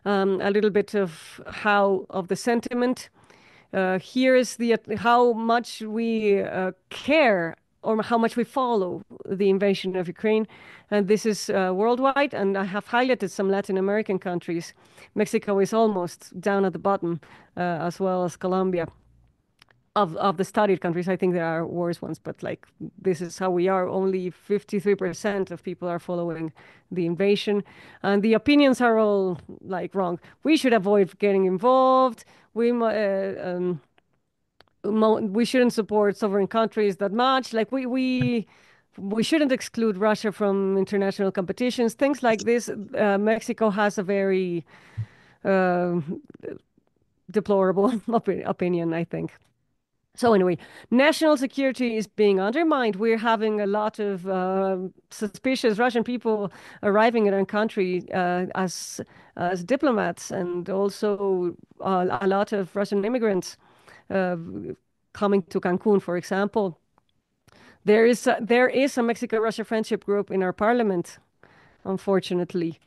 A little bit of the sentiment. Here is how much we care or how much we follow the invasion of Ukraine. And this is worldwide, and I have highlighted some Latin American countries. Mexico is almost down at the bottom, as well as Colombia. Of the studied countries, I think there are worse ones, but like this is how we are. Only 53% of people are following the invasion, and the opinions are all like wrong. We should avoid getting involved. We shouldn't support sovereign countries that much. Like we shouldn't exclude Russia from international competitions. Things like this. Mexico has a very deplorable opinion, I think. So anyway, national security is being undermined. We're having a lot of suspicious Russian people arriving in our country as diplomats, and also a lot of Russian immigrants coming to Cancun, for example. There is a Mexico-Russia friendship group in our parliament, unfortunately.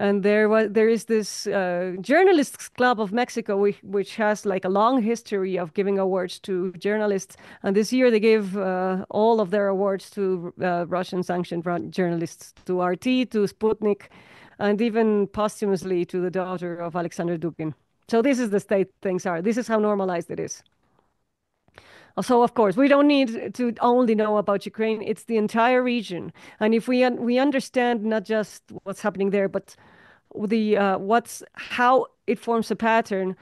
And there is this Journalists Club of Mexico, which has like a long history of giving awards to journalists. And this year they gave all of their awards to Russian-sanctioned journalists, to RT, to Sputnik, and even posthumously to the daughter of Alexander Dugin. So this is the state things are. This is how normalized it is. So, of course, we don't need to only know about Ukraine. It's the entire region. And if we understand not just what's happening there, but how it forms a pattern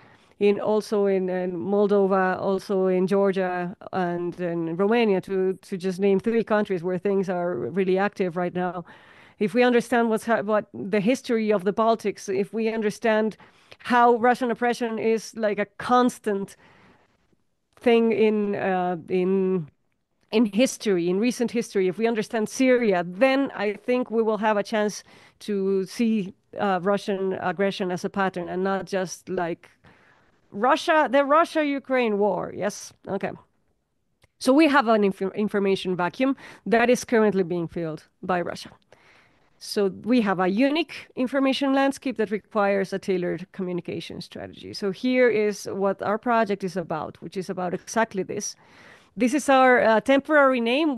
also in Moldova, also in Georgia, and in Romania, to just name 3 countries where things are really active right now. If we understand what the history of the Baltics, if we understand how Russian oppression is like a constant thing in history, in recent history, if we understand Syria, then I think we will have a chance to see Russian aggression as a pattern and not just like the Russia-Ukraine war. Yes, okay. So we have an information vacuum that is currently being filled by Russia. So we have a unique information landscape that requires a tailored communication strategy. So here is what our project is about, which is about exactly this. This is our temporary name.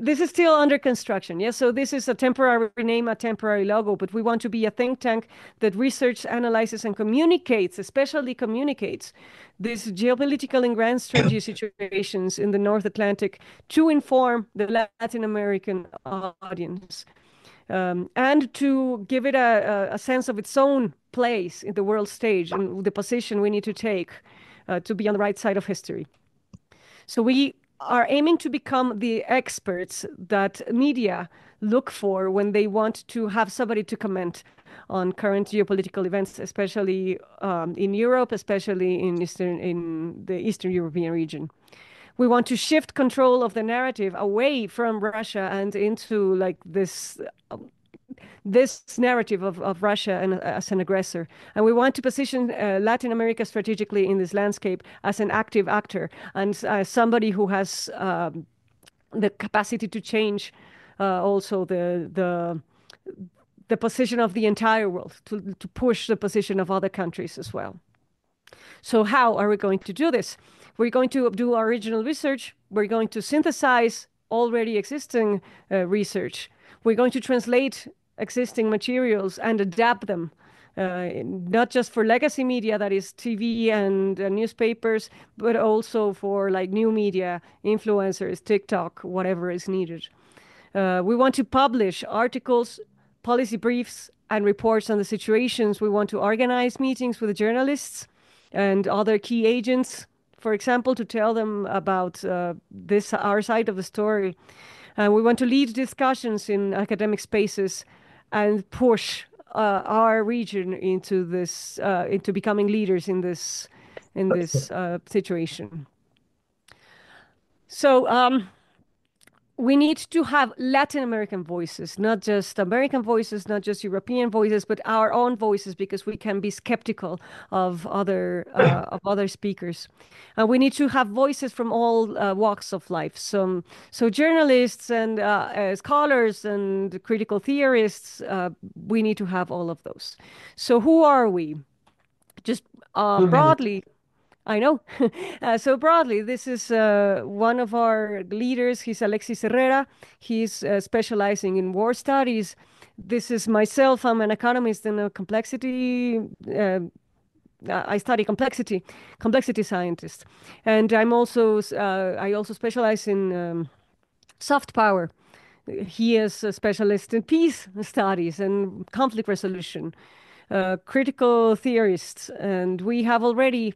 This is still under construction. Yes, so this is a temporary name, a temporary logo, but we want to be a think tank that researches, analyzes, and communicates, especially communicates these geopolitical and grand strategy situations in the North Atlantic to inform the Latin American audience. And to give it a sense of its own place in the world stage and the position we need to take to be on the right side of history. So we are aiming to become the experts that media look for when they want to have somebody to comment on current geopolitical events, especially in Europe, especially in the Eastern European region. We want to shift control of the narrative away from Russia and into like this narrative of Russia and as an aggressor. And we want to position Latin America strategically in this landscape as an active actor and somebody who has the capacity to change also the position of the entire world, to push the position of other countries as well. So how are we going to do this? We're going to do our original research. We're going to synthesize already existing research. We're going to translate existing materials and adapt them, not just for legacy media, that is TV and newspapers, but also for like new media, influencers, TikTok, whatever is needed. We want to publish articles, policy briefs, and reports on the situations. We want to organize meetings with journalists and other key agents, for example, to tell them about our side of the story. We want to lead discussions in academic spaces and push our region into this, into becoming leaders in this situation. So we need to have Latin American voices, not just American voices, not just European voices, but our own voices, because we can be skeptical of other speakers. And we need to have voices from all walks of life. So journalists and scholars and critical theorists, we need to have all of those. So who are we? Just broadly. I know. So broadly, this is one of our leaders. He's Alexis Herrera. He's specializing in war studies. This is myself. I'm an economist and a complexity. I study complexity scientist, and I also specialize in soft power. He is a specialist in peace studies and conflict resolution, critical theorists, and we have already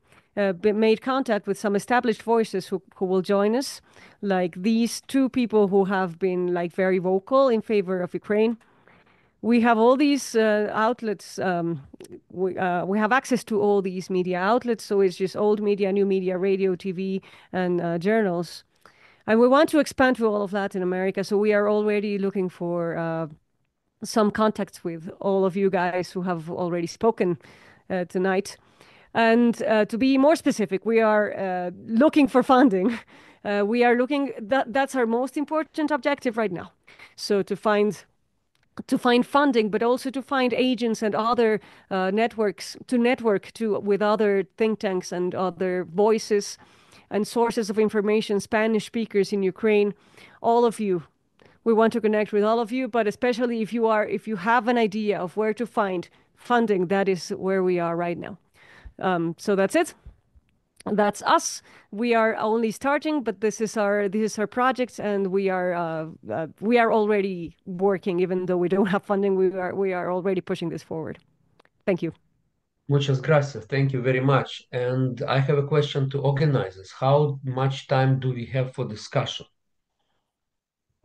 made contact with some established voices who will join us, like these two people who have been like very vocal in favor of Ukraine. We have all these outlets. We have access to all these media outlets, so it's just old media, new media, radio, TV, and journals. And we want to expand to all of Latin America, so we are already looking for some contacts with all of you guys who have already spoken tonight. And to be more specific, we are looking for funding. We are looking, that's our most important objective right now. So to find funding, but also to find agents and other networks, to network with other think tanks and other voices and sources of information, Spanish speakers in Ukraine, all of you. We want to connect with all of you, but especially if you have an idea of where to find funding, that is where we are right now. So that's it. That's us. We are only starting, but this is our project, and we are already working, even though we don't have funding. We are already pushing this forward. Thank you. Muchas gracias. Thank you very much. And I have a question to organizers. How much time do we have for discussion?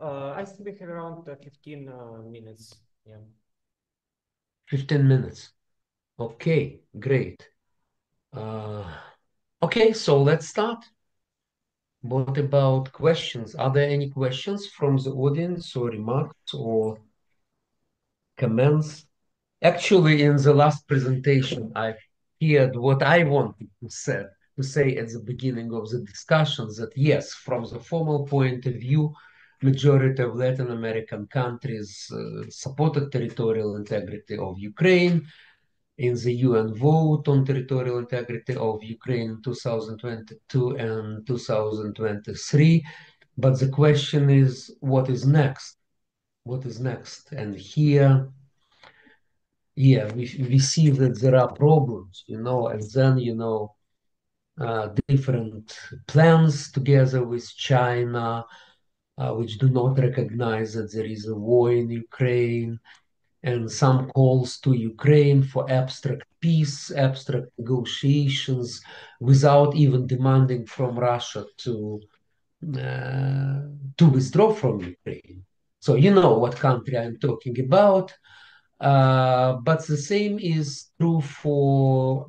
I think we have around 15 minutes. Yeah. 15 minutes. Okay, great. Okay, so let's start. What about questions? Are there any questions from the audience or remarks or comments? Actually, in the last presentation, I heard what I wanted to say at the beginning of the discussion, that yes, from the formal point of view, majority of Latin American countries supported territorial integrity of Ukraine. In the UN vote on territorial integrity of Ukraine in 2022 and 2023. But the question is, what is next? What is next? And here, yeah, we see that there are problems, you know, and then, you know, different plans together with China, which do not recognize that there is a war in Ukraine, and some calls to Ukraine for abstract peace, abstract negotiations, without even demanding from Russia to withdraw from Ukraine. So you know what country I'm talking about. But the same is true for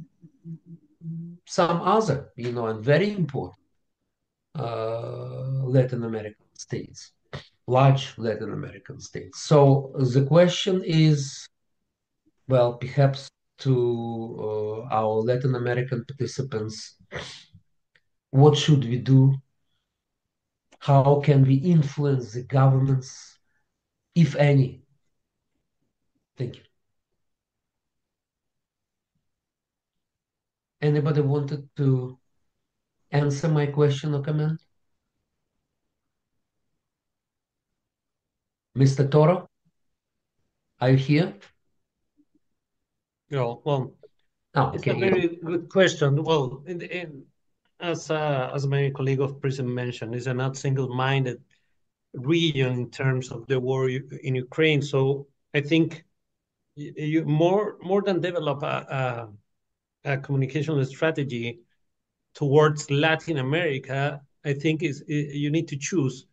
some other, you know, and very important Latin American states, large Latin American states. So the question is, well, perhaps to our Latin American participants, what should we do? How can we influence the governments, if any? Thank you. Anybody wanted to answer my question or comment? Mr. Toro, are you here? Yeah, well, it's okay, a very good question. Well, as my colleague of Prism mentioned, it's a not single-minded region in terms of the war in Ukraine. So I think you more than develop a communication strategy towards Latin America, I think you need to choose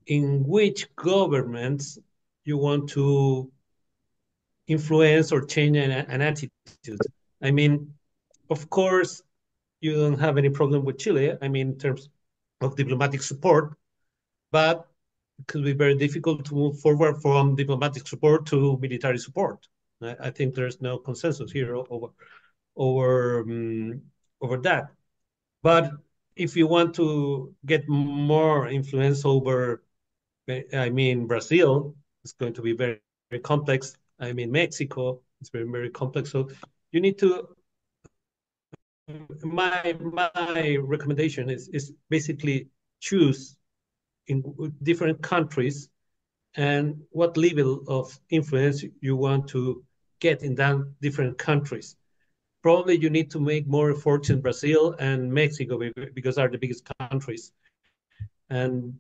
in which governments you want to influence or change an attitude. I mean, of course, you don't have any problem with Chile, I mean, in terms of diplomatic support, but it could be very difficult to move forward from diplomatic support to military support. I think there's no consensus here over that. But if you want to get more influence over, I mean, Brazil, it's going to be very, very complex. I mean, Mexico, it's very, very complex. So you need to, my recommendation is basically choose in different countries and what level of influence you want to get in that different countries. Probably you need to make more efforts in Brazil and Mexico because are the biggest countries. And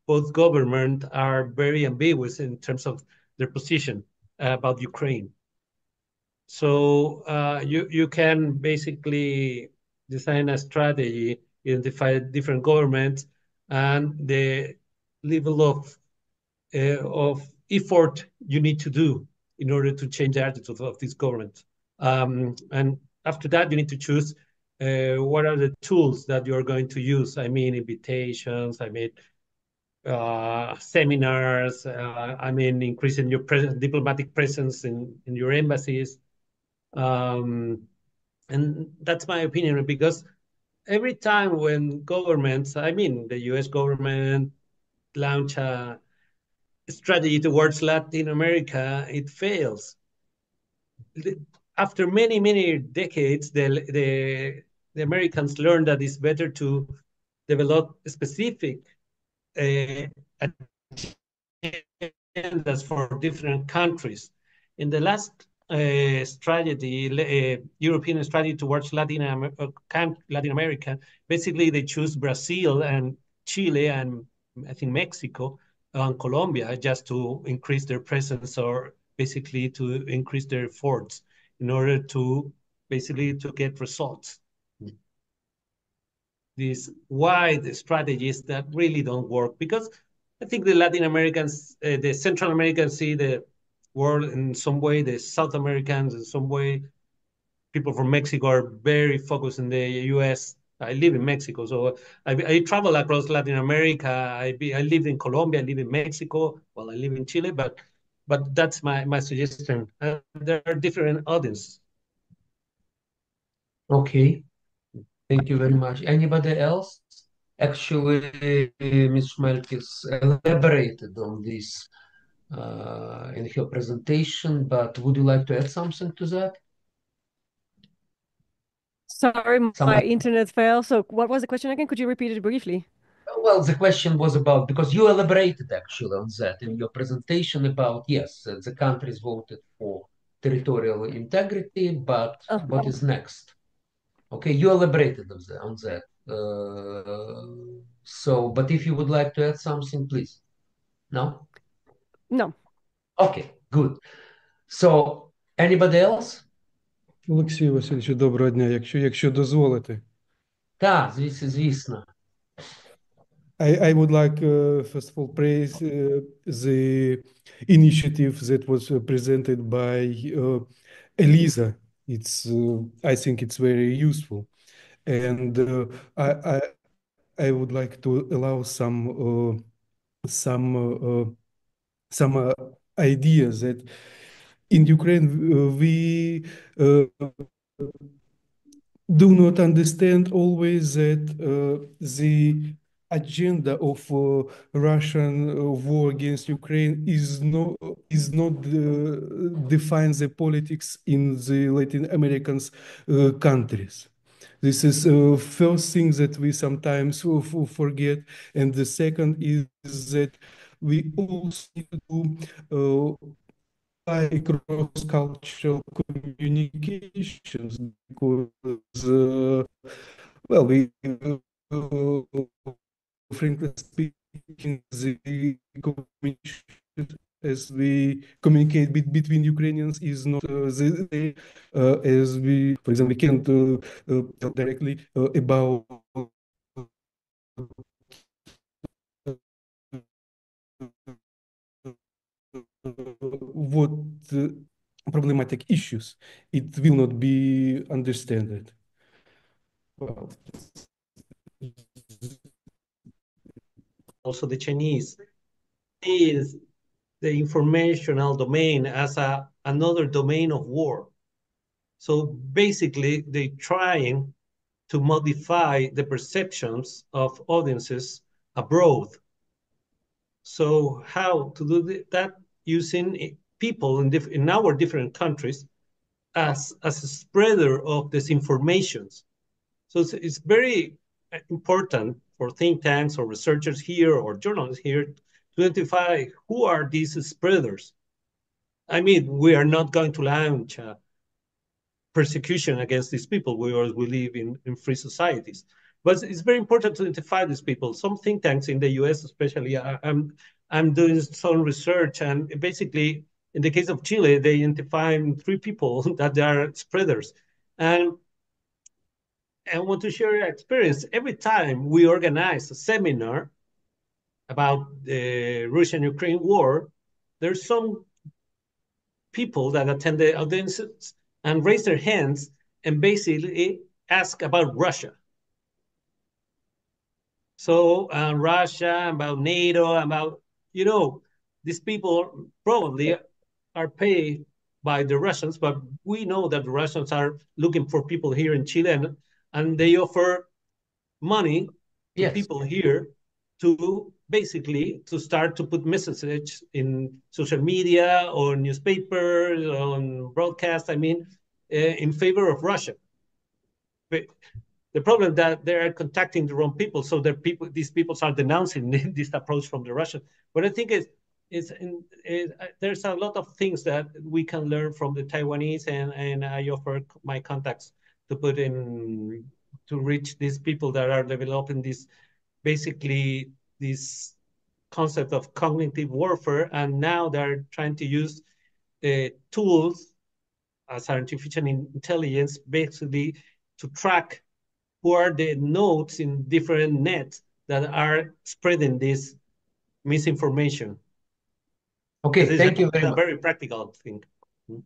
both governments are very ambiguous in terms of their position about Ukraine. So you can basically design a strategy, identify different governments and the level of effort you need to do in order to change the attitude of this government. And after that, you need to choose what are the tools that you're going to use. I mean, invitations, I mean, seminars, I mean, increasing your diplomatic presence in your embassies. And that's my opinion, because every time when governments, I mean, the US government launch a strategy towards Latin America, it fails. After many, many decades, the Americans learned that it's better to develop specific agendas for different countries. In the last strategy, European strategy towards Latin America, basically they choose Brazil and Chile and I think Mexico and Colombia just to increase their presence or basically to increase their efforts in order to basically to get results. These wide strategies that really don't work, because I think the Latin Americans, the Central Americans see the world in some way, the South Americans in some way, people from Mexico are very focused in the US. I live in Mexico, so I travel across Latin America. I lived in Colombia, I live in Mexico, well, I live in Chile, but that's my suggestion. There are different audiences. Okay, thank you very much. Anybody else? Actually, Ms. Schmelkes elaborated on this in her presentation, but would you like to add something to that? Sorry, my internet fell. So what was the question again? Could you repeat it briefly? Well, the question was about, because you elaborated actually on that in your presentation about, yes, the countries voted for territorial integrity, but what is next? Okay, you elaborated on that. But if you would like to add something, please. No? No. Okay, good. So, anybody else? Олексію Васильовичу, доброго дня, якщо дозволите. Так, звісно. I would like, first of all, praise the initiative that was presented by Elisa. I think it's very useful. And I would like to allow some ideas that in Ukraine we do not understand always that the agenda of Russian war against Ukraine is not define the politics in the Latin American countries. This is first thing that we sometimes forget, and the second is that we also need to cross-cultural communications because, well, we frankly speaking, the communication as we communicate between Ukrainians is not as we, for example, we can't tell directly about what problematic issues. It will not be understood. Well, also the Chinese is the informational domain as another domain of war. So basically, they're trying to modify the perceptions of audiences abroad. So how to do that? Using people in our different countries as a spreader of disinformations. So it's very important for think tanks or researchers here or journalists here to identify who are these spreaders. I mean, we are not going to launch persecution against these people. We live in free societies. But it's very important to identify these people. Some think tanks in the US especially, I'm doing some research, and basically, in the case of Chile, they identify 3 people that they are spreaders. And I want to share your experience. Every time we organize a seminar about the Russian-Ukraine war, there's some people that attend the audiences and raise their hands and basically ask about Russia. So Russia, about NATO, about, these people probably are paid by the Russians, but we know that the Russians are looking for people here in Chile, and they offer money to people here to basically to start to put messages in social media or newspapers, on broadcast, in favor of Russia. But the problem that they are contacting the wrong people, so these people are denouncing this approach from the Russians. But I think there's a lot of things that we can learn from the Taiwanese, and I offer my contacts to put in to reach these people that are developing this concept of cognitive warfare, and now they're trying to use tools as artificial intelligence basically to track who are the nodes in different nets that are spreading this misinformation. Okay, thank you very much. A very practical thing.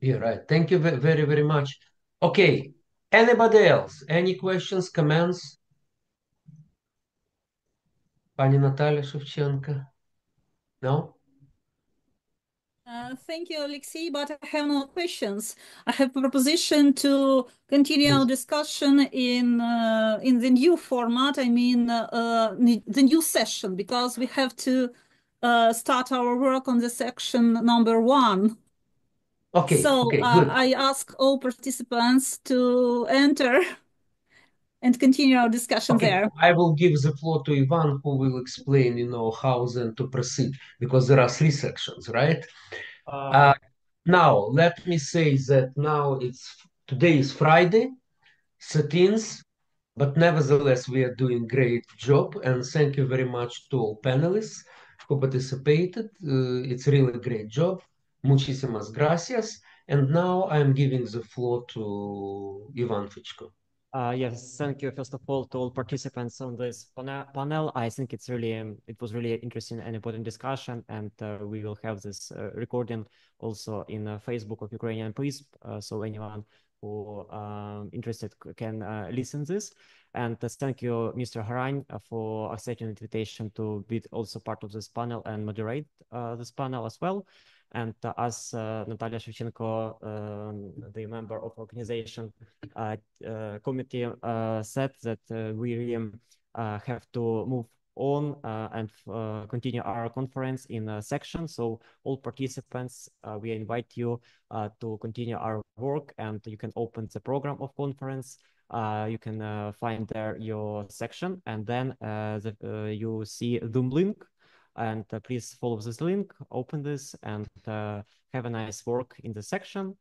Yeah, right. Thank you very, very much. Okay, anybody else? Any questions, comments? Pani Natalia Shevchenko? No? Thank you, Alexei, but I have no questions. I have a proposition to continue our discussion in the new format. I mean, the new session, because we have to start our work on the section number 1. Okay, So okay, good. I ask all participants to enter and continue our discussion Okay, there. I will give the floor to Ivan, who will explain, how then to proceed, because there are 3 sections, right? Now, let me say that today is Friday, 13th, but nevertheless, we are doing great job, and thank you very much to all panelists who participated. It's really a great job. Muchísimas gracias. And now I'm giving the floor to Ivan Fichko. Yes, thank you first of all to all participants on this panel. I think it was really interesting and important discussion, and we will have this recording also in Facebook of Ukrainian Press, so anyone who interested can listen this. And thank you, Mr. Harang, for accepting the invitation to be also part of this panel and moderate this panel as well. And as Natalia Shevchenko, the member of organization committee, said that we really have to move on and continue our conference in a section. So all participants, we invite you to continue our work, and you can open the program of conference. You can find there your section, and then you see Zoom link. And please follow this link, open this, and have a nice work in the section.